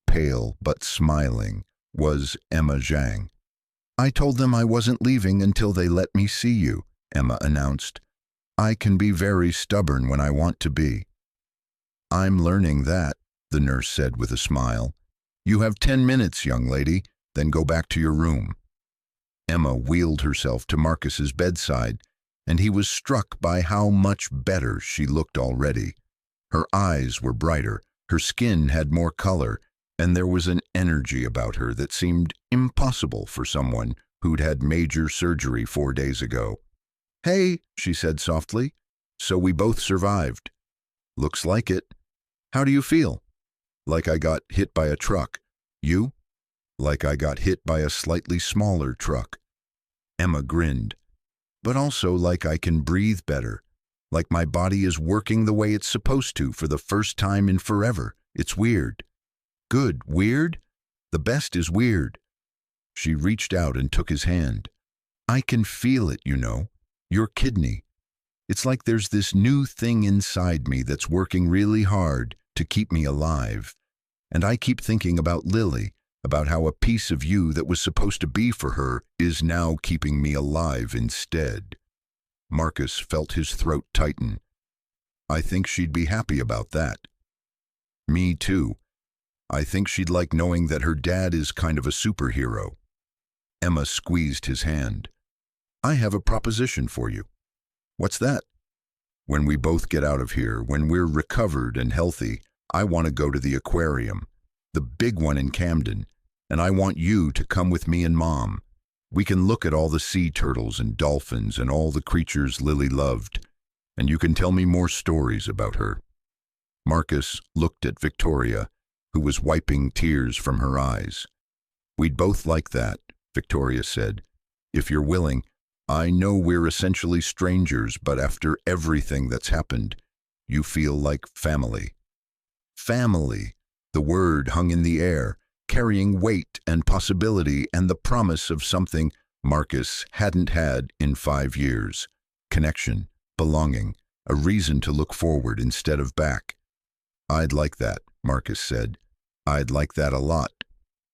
Speaker 1: pale but smiling, was Emma Zhang. I told them I wasn't leaving until they let me see you, Emma announced. I can be very stubborn when I want to be. I'm learning that, the nurse said with a smile. You have 10 minutes, young lady, then go back to your room. Emma wheeled herself to Marcus's bedside, and he was struck by how much better she looked already. Her eyes were brighter, her skin had more color, and there was an energy about her that seemed impossible for someone who'd had major surgery 4 days ago. Hey, she said softly, so we both survived. Looks like it. How do you feel? Like I got hit by a truck. You? Like I got hit by a slightly smaller truck. Emma grinned. But also like I can breathe better. Like my body is working the way it's supposed to for the first time in forever. It's weird. Good. Weird? The best is weird. She reached out and took his hand. I can feel it, you know. Your kidney. It's like there's this new thing inside me that's working really hard to keep me alive. And I keep thinking about Lily, about how a piece of you that was supposed to be for her is now keeping me alive instead. Marcus felt his throat tighten. I think she'd be happy about that. Me too. I think she'd like knowing that her dad is kind of a superhero. Emma squeezed his hand. I have a proposition for you. What's that? When we both get out of here, when we're recovered and healthy, I want to go to the aquarium, the big one in Camden, and I want you to come with me and Mom. We can look at all the sea turtles and dolphins and all the creatures Lily loved, and you can tell me more stories about her. Marcus looked at Victoria, who was wiping tears from her eyes. We'd both like that, Victoria said. If you're willing, I know we're essentially strangers, but after everything that's happened, you feel like family. Family, the word hung in the air, carrying weight and possibility and the promise of something Marcus hadn't had in 5 years. Connection, belonging, a reason to look forward instead of back. I'd like that, Marcus said. I'd like that a lot.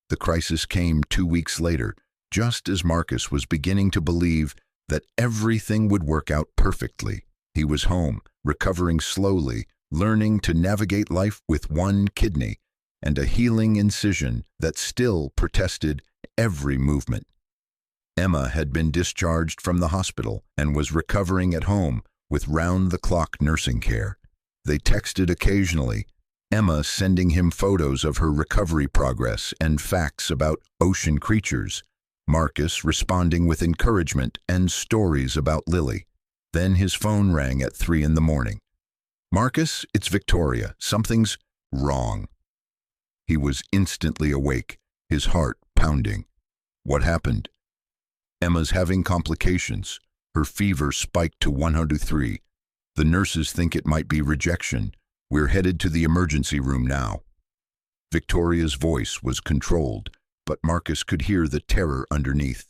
Speaker 1: The crisis came 2 weeks later, just as Marcus was beginning to believe that everything would work out perfectly. He was home, recovering slowly, learning to navigate life with one kidney and a healing incision that still protested every movement. Emma had been discharged from the hospital and was recovering at home with round-the-clock nursing care. They texted occasionally, Emma sending him photos of her recovery progress and facts about ocean creatures, Marcus responding with encouragement and stories about Lily. Then his phone rang at 3 a.m. "Marcus, it's Victoria. Something's wrong." He was instantly awake, his heart pounding. "What happened?" "Emma's having complications. Her fever spiked to 103. The nurses think it might be rejection. We're headed to the emergency room now." Victoria's voice was controlled, but Marcus could hear the terror underneath.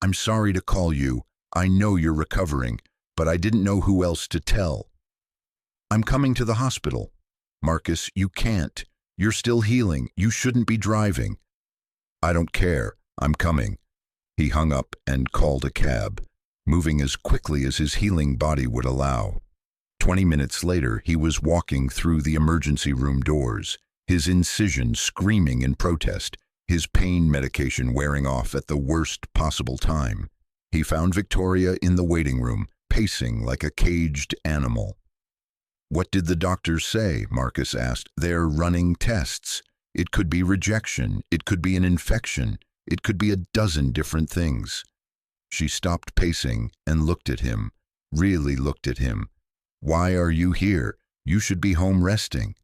Speaker 1: "I'm sorry to call you. I know you're recovering, but I didn't know who else to tell." "I'm coming to the hospital." "Marcus, you can't. You're still healing. You shouldn't be driving." "I don't care. I'm coming." He hung up and called a cab, moving as quickly as his healing body would allow. 20 minutes later, he was walking through the emergency room doors, his incision screaming in protest, his pain medication wearing off at the worst possible time. He found Victoria in the waiting room, pacing like a caged animal. "What did the doctors say?" Marcus asked. "They're running tests. It could be rejection. It could be an infection. It could be a dozen different things." She stopped pacing and looked at him, really looked at him. "Why are you here? You should be home resting."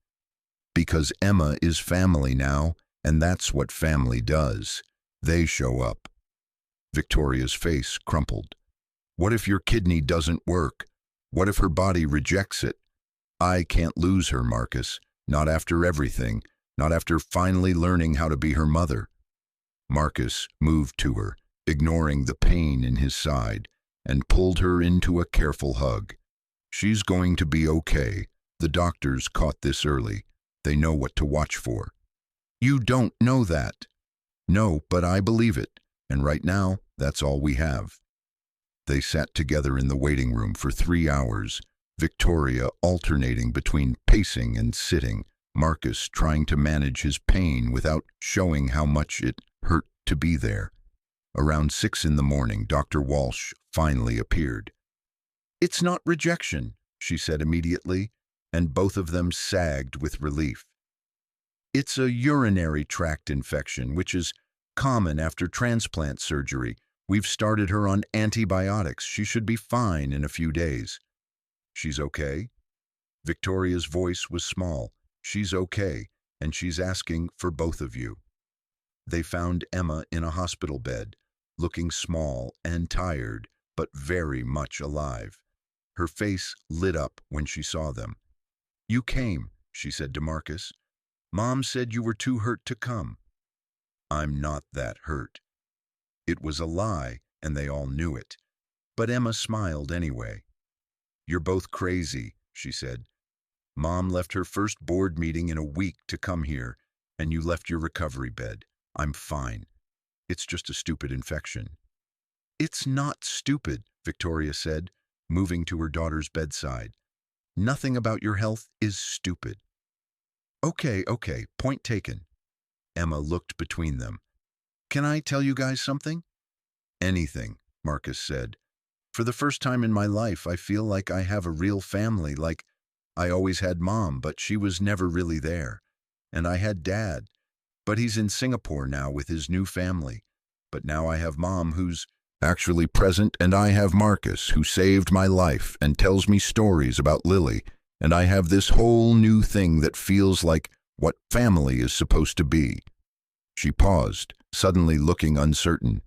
Speaker 1: "Because Emma is family now, and that's what family does. They show up." Victoria's face crumpled. "What if your kidney doesn't work? What if her body rejects it? I can't lose her, Marcus. Not after everything. Not after finally learning how to be her mother." Marcus moved to her, ignoring the pain in his side, and pulled her into a careful hug. "She's going to be okay. The doctors caught this early. They know what to watch for." "You don't know that." "No, but I believe it, and right now, that's all we have." They sat together in the waiting room for 3 hours, Victoria alternating between pacing and sitting, Marcus trying to manage his pain without showing how much it hurt to be there. Around 6 a.m, Dr. Walsh finally appeared. "It's not rejection," she said immediately, and both of them sagged with relief. "It's a urinary tract infection, which is common after transplant surgery. We've started her on antibiotics. She should be fine in a few days." "She's okay?" Victoria's voice was small. "She's okay, and she's asking for both of you." They found Emma in a hospital bed, looking small and tired, but very much alive. Her face lit up when she saw them. "You came," she said to Marcus. "Mom said you were too hurt to come." "I'm not that hurt." It was a lie, and they all knew it. But Emma smiled anyway. "You're both crazy," she said. "Mom left her first board meeting in a week to come here, and you left your recovery bed. I'm fine. It's just a stupid infection." "It's not stupid," Victoria said, moving to her daughter's bedside. "Nothing about your health is stupid." Okay, point taken." Emma looked between them. "Can I tell you guys something?" "Anything," Marcus said. "For the first time in my life, I feel like I have a real family, like I always had Mom, but she was never really there. And I had Dad, but he's in Singapore now with his new family. But now I have Mom, who's actually present, and I have Marcus, who saved my life and tells me stories about Lily, and I have this whole new thing that feels like what family is supposed to be." She paused, suddenly looking uncertain.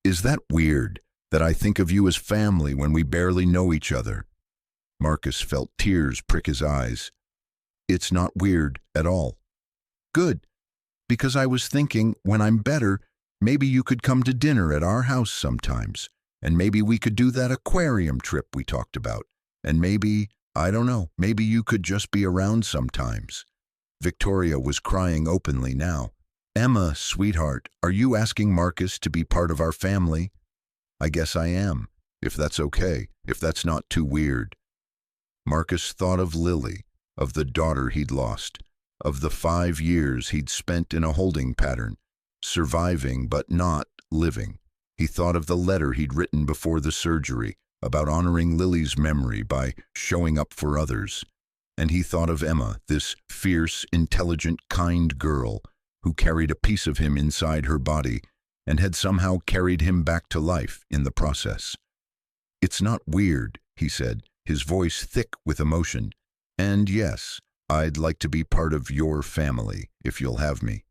Speaker 1: "Is that weird, that I think of you as family when we barely know each other?" Marcus felt tears prick his eyes. "It's not weird at all." "Good, because I was thinking, when I'm better, maybe you could come to dinner at our house sometimes, and maybe we could do that aquarium trip we talked about, and maybe..." I don't know, maybe you could just be around sometimes. Victoria was crying openly now. Emma, sweetheart, are you asking Marcus to be part of our family? I guess I am, if that's okay, if that's not too weird. Marcus thought of Lily, of the daughter he'd lost, of the 5 years he'd spent in a holding pattern, surviving but not living. He thought of the letter he'd written before the surgery, about honoring Lily's memory by showing up for others. And he thought of Emma, this fierce, intelligent, kind girl who carried a piece of him inside her body and had somehow carried him back to life in the process. It's not weird, he said, his voice thick with emotion. And yes, I'd like to be part of your family, if you'll have me.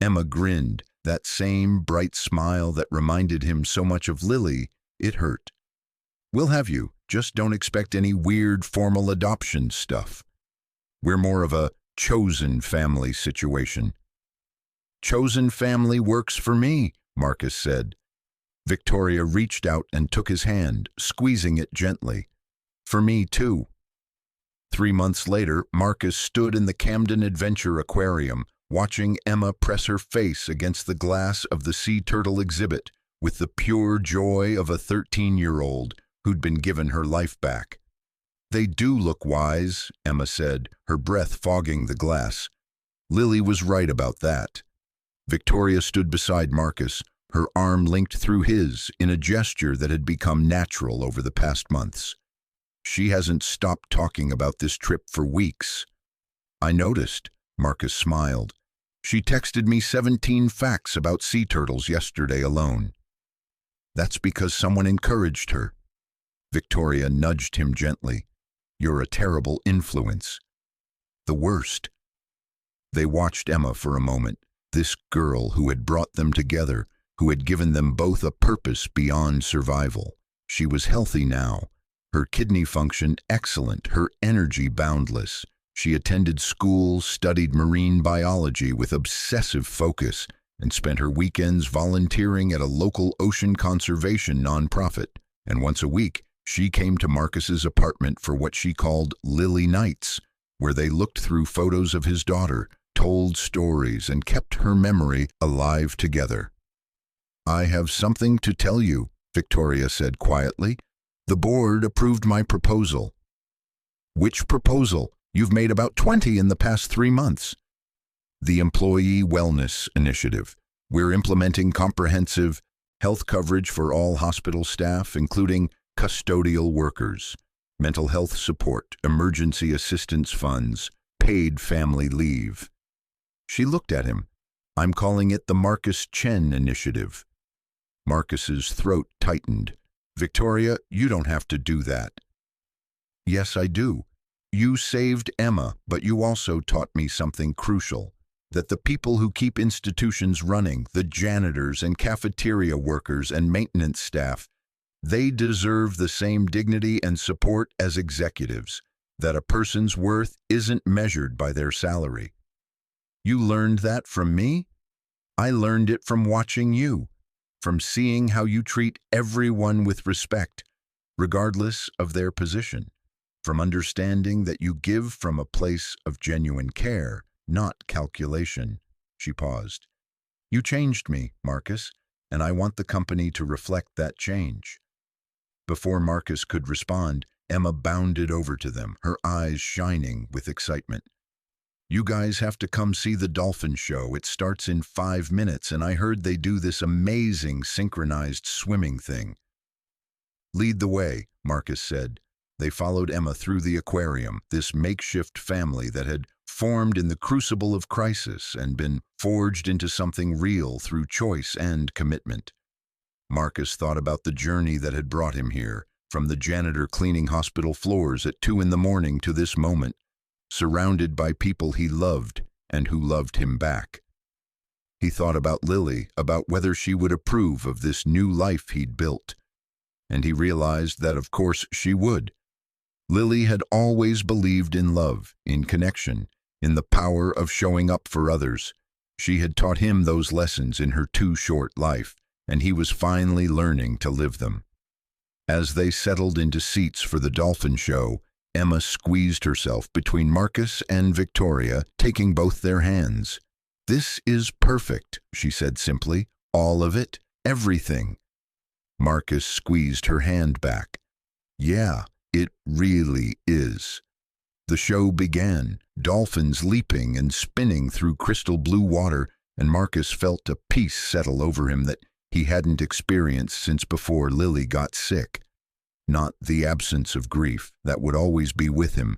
Speaker 1: Emma grinned, that same bright smile that reminded him so much of Lily. It hurt. We'll have you, just don't expect any weird formal adoption stuff. We're more of a chosen family situation. Chosen family works for me, Marcus said. Victoria reached out and took his hand, squeezing it gently. For me, too. 3 months later, Marcus stood in the Camden Adventure Aquarium, watching Emma press her face against the glass of the sea turtle exhibit with the pure joy of a 13-year-old who'd been given her life back. They do look wise, Emma said, her breath fogging the glass. Lily was right about that. Victoria stood beside Marcus, her arm linked through his in a gesture that had become natural over the past months. She hasn't stopped talking about this trip for weeks. I noticed, Marcus smiled. She texted me 17 facts about sea turtles yesterday alone. That's because someone encouraged her. Victoria nudged him gently. You're a terrible influence. The worst. They watched Emma for a moment, this girl who had brought them together, who had given them both a purpose beyond survival. She was healthy now, her kidney function excellent, her energy boundless. She attended school, studied marine biology with obsessive focus, and spent her weekends volunteering at a local ocean conservation nonprofit. And once a week, she came to Marcus's apartment for what she called Lily Nights, where they looked through photos of his daughter, told stories, and kept her memory alive together. I have something to tell you, Victoria said quietly. The board approved my proposal. Which proposal? You've made about 20 in the past 3 months. The Employee Wellness Initiative. We're implementing comprehensive health coverage for all hospital staff, including custodial workers, mental health support, emergency assistance funds, paid family leave. She looked at him. I'm calling it the Marcus Chen Initiative. Marcus's throat tightened. Victoria, you don't have to do that. Yes, I do. You saved Emma, but you also taught me something crucial, that the people who keep institutions running, the janitors and cafeteria workers and maintenance staff, they deserve the same dignity and support as executives, that a person's worth isn't measured by their salary. You learned that from me? I learned it from watching you, from seeing how you treat everyone with respect, regardless of their position, from understanding that you give from a place of genuine care, not calculation. She paused. You changed me, Marcus, and I want the company to reflect that change. Before Marcus could respond, Emma bounded over to them, her eyes shining with excitement. You guys have to come see the dolphin show. It starts in 5 minutes, and I heard they do this amazing synchronized swimming thing. Lead the way, Marcus said. They followed Emma through the aquarium, this makeshift family that had formed in the crucible of crisis and been forged into something real through choice and commitment. Marcus thought about the journey that had brought him here, from the janitor cleaning hospital floors at 2 a.m. to this moment, surrounded by people he loved and who loved him back. He thought about Lily, about whether she would approve of this new life he'd built. And he realized that, of course, she would. Lily had always believed in love, in connection, in the power of showing up for others. She had taught him those lessons in her too short life, and he was finally learning to live them. As they settled into seats for the dolphin show, Emma squeezed herself between Marcus and Victoria, taking both their hands. "This is perfect," she said simply. "All of it, everything." Marcus squeezed her hand back. "Yeah, it really is." The show began, dolphins leaping and spinning through crystal blue water, and Marcus felt a peace settle over him that he hadn't experienced since before Lily got sick. Not the absence of grief that would always be with him,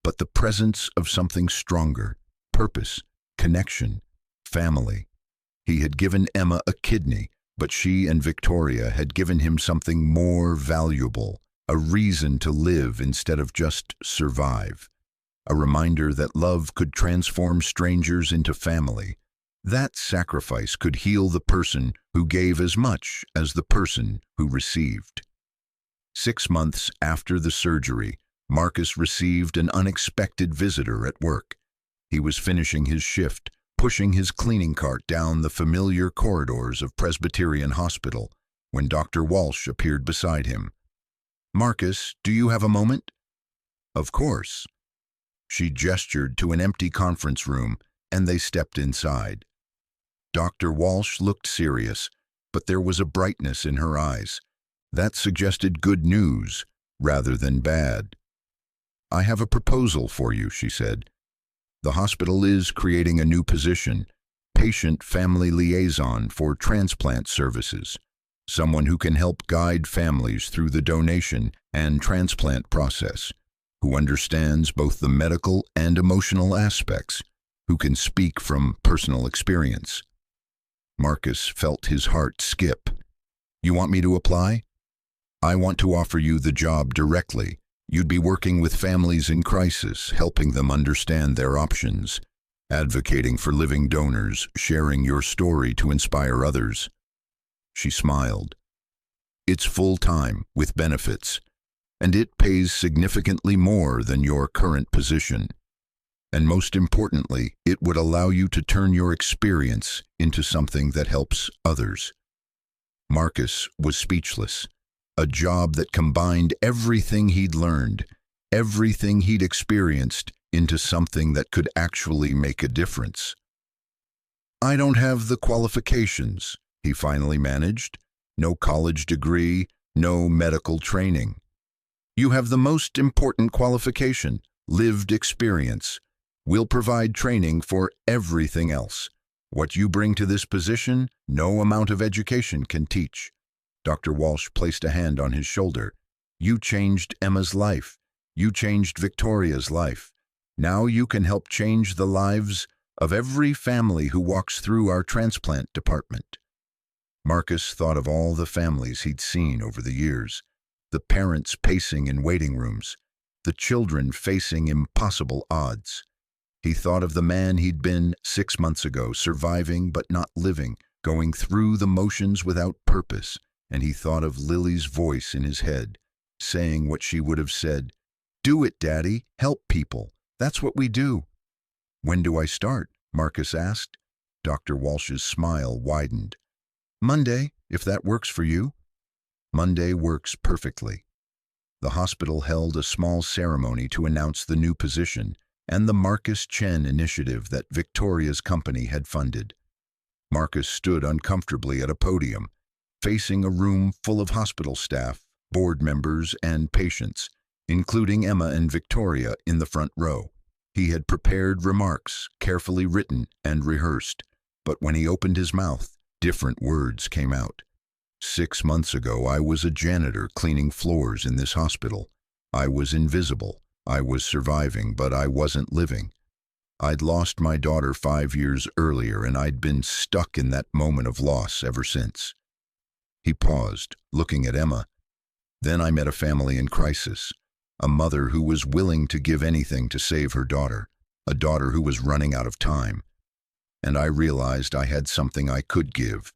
Speaker 1: but the presence of something stronger, purpose, connection, family. He had given Emma a kidney, but she and Victoria had given him something more valuable, a reason to live instead of just survive. A reminder that love could transform strangers into family. That sacrifice could heal the person who gave as much as the person who received. 6 months after the surgery, Marcus received an unexpected visitor at work. He was finishing his shift, pushing his cleaning cart down the familiar corridors of Presbyterian Hospital, when Dr. Walsh appeared beside him. "Marcus, do you have a moment?" "Of course." She gestured to an empty conference room, and they stepped inside. Dr. Walsh looked serious, but there was a brightness in her eyes. That suggested good news rather than bad. "I have a proposal for you," she said. "The hospital is creating a new position, patient-family liaison for transplant services, someone who can help guide families through the donation and transplant process, who understands both the medical and emotional aspects, who can speak from personal experience." Marcus felt his heart skip. "You want me to apply?" "I want to offer you the job directly. You'd be working with families in crisis, helping them understand their options, advocating for living donors, sharing your story to inspire others." She smiled. "It's full-time, with benefits, and it pays significantly more than your current position. And most importantly, it would allow you to turn your experience into something that helps others." Marcus was speechless. A job that combined everything he'd learned, everything he'd experienced, into something that could actually make a difference. "I don't have the qualifications," he finally managed. "No college degree, no medical training." "You have the most important qualification, lived experience. We'll provide training for everything else. What you bring to this position, no amount of education can teach." Dr. Walsh placed a hand on his shoulder. "You changed Emma's life. You changed Victoria's life. Now you can help change the lives of every family who walks through our transplant department." Marcus thought of all the families he'd seen over the years, the parents pacing in waiting rooms, the children facing impossible odds. He thought of the man he'd been 6 months ago, surviving but not living, going through the motions without purpose. And he thought of Lily's voice in his head, saying what she would have said, "Do it, Daddy, help people. That's what we do." "When do I start?" Marcus asked. Dr. Walsh's smile widened. "Monday, if that works for you." Monday works perfectly. The hospital held a small ceremony to announce the new position and the Marcus Chen initiative that Victoria's company had funded. Marcus stood uncomfortably at a podium, facing a room full of hospital staff, board members, and patients, including Emma and Victoria in the front row. He had prepared remarks, carefully written and rehearsed, but when he opened his mouth, different words came out. 6 months ago, I was a janitor cleaning floors in this hospital. I was invisible. I was surviving, but I wasn't living. I'd lost my daughter 5 years earlier, and I'd been stuck in that moment of loss ever since." He paused, looking at Emma. "Then I met a family in crisis, a mother who was willing to give anything to save her daughter, a daughter who was running out of time. And I realized I had something I could give.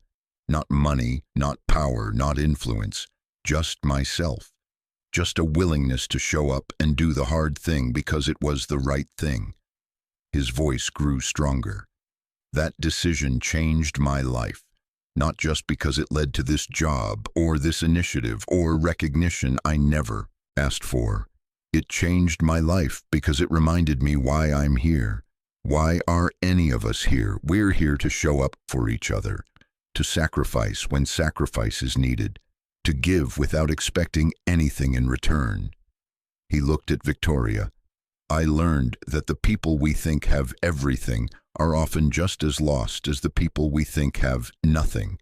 Speaker 1: Not money, not power, not influence, just myself. Just a willingness to show up and do the hard thing because it was the right thing." His voice grew stronger. "That decision changed my life. Not just because it led to this job or this initiative or recognition I never asked for. It changed my life because it reminded me why I'm here. Why are any of us here? We're here to show up for each other, to sacrifice when sacrifice is needed, to give without expecting anything in return. He looked at Victoria. I learned that the people we think have everything are often just as lost as the people we think have nothing.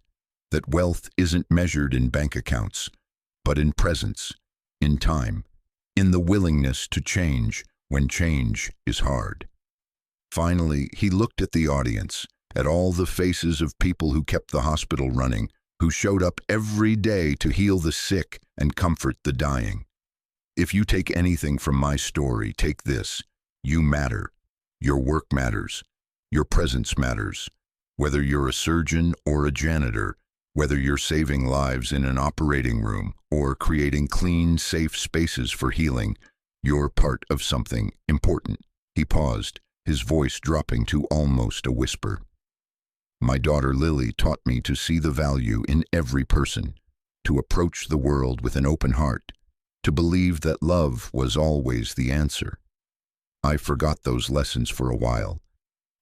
Speaker 1: That wealth isn't measured in bank accounts, but in presence, in time, in the willingness to change when change is hard. Finally, he looked at the audience, at all the faces of people who kept the hospital running, who showed up every day to heal the sick and comfort the dying. If you take anything from my story, take this. You matter. Your work matters. Your presence matters. Whether you're a surgeon or a janitor, whether you're saving lives in an operating room or creating clean, safe spaces for healing, you're part of something important. He paused, his voice dropping to almost a whisper. My daughter Lily taught me to see the value in every person, to approach the world with an open heart, to believe that love was always the answer. I forgot those lessons for a while,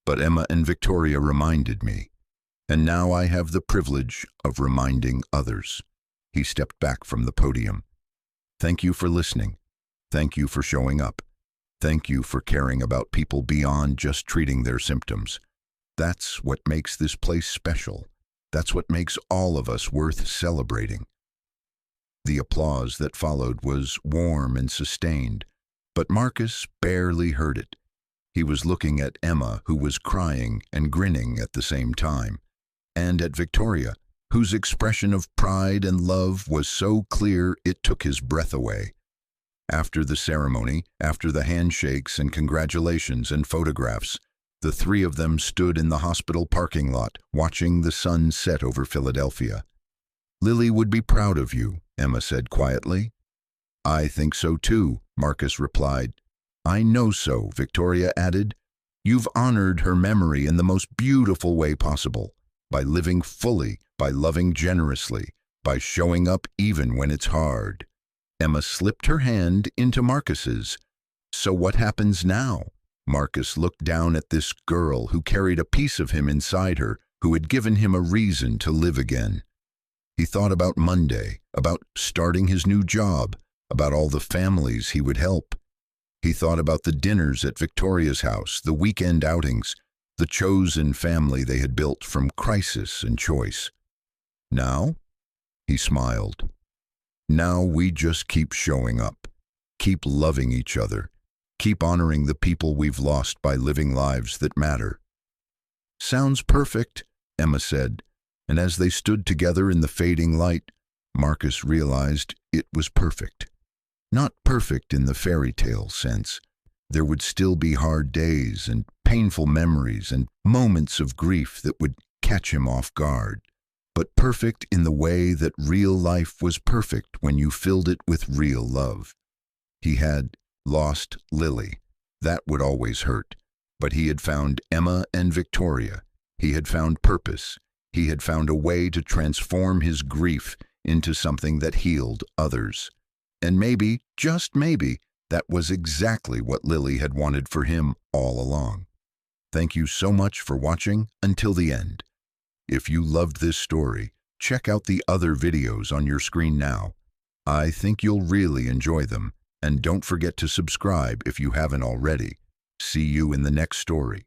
Speaker 1: but Emma and Victoria reminded me, and now I have the privilege of reminding others. He stepped back from the podium. Thank you for listening. Thank you for showing up. Thank you for caring about people beyond just treating their symptoms. That's what makes this place special. That's what makes all of us worth celebrating. The applause that followed was warm and sustained, but Marcus barely heard it. He was looking at Emma, who was crying and grinning at the same time, and at Victoria, whose expression of pride and love was so clear it took his breath away. After the ceremony, after the handshakes and congratulations and photographs, the three of them stood in the hospital parking lot, watching the sun set over Philadelphia. Lily would be proud of you, Emma said quietly. I think so too, Marcus replied. I know so, Victoria added. You've honored her memory in the most beautiful way possible, by living fully, by loving generously, by showing up even when it's hard. Emma slipped her hand into Marcus's. So what happens now? Marcus looked down at this girl who carried a piece of him inside her, who had given him a reason to live again. He thought about Monday, about starting his new job, about all the families he would help. He thought about the dinners at Victoria's house, the weekend outings, the chosen family they had built from crisis and choice. Now? He smiled. Now we just keep showing up, keep loving each other, keep honoring the people we've lost by living lives that matter. Sounds perfect, Emma said, and as they stood together in the fading light, Marcus realized it was perfect. Not perfect in the fairy tale sense. There would still be hard days and painful memories and moments of grief that would catch him off guard, but perfect in the way that real life was perfect when you filled it with real love. He had lost Lily. That would always hurt, but he had found Emma and Victoria. He had found purpose. He had found a way to transform his grief into something that healed others. And maybe, just maybe, that was exactly what Lily had wanted for him all along. Thank you so much for watching until the end. If you loved this story, check out the other videos on your screen now. I think you'll really enjoy them, and don't forget to subscribe if you haven't already. See you in the next story.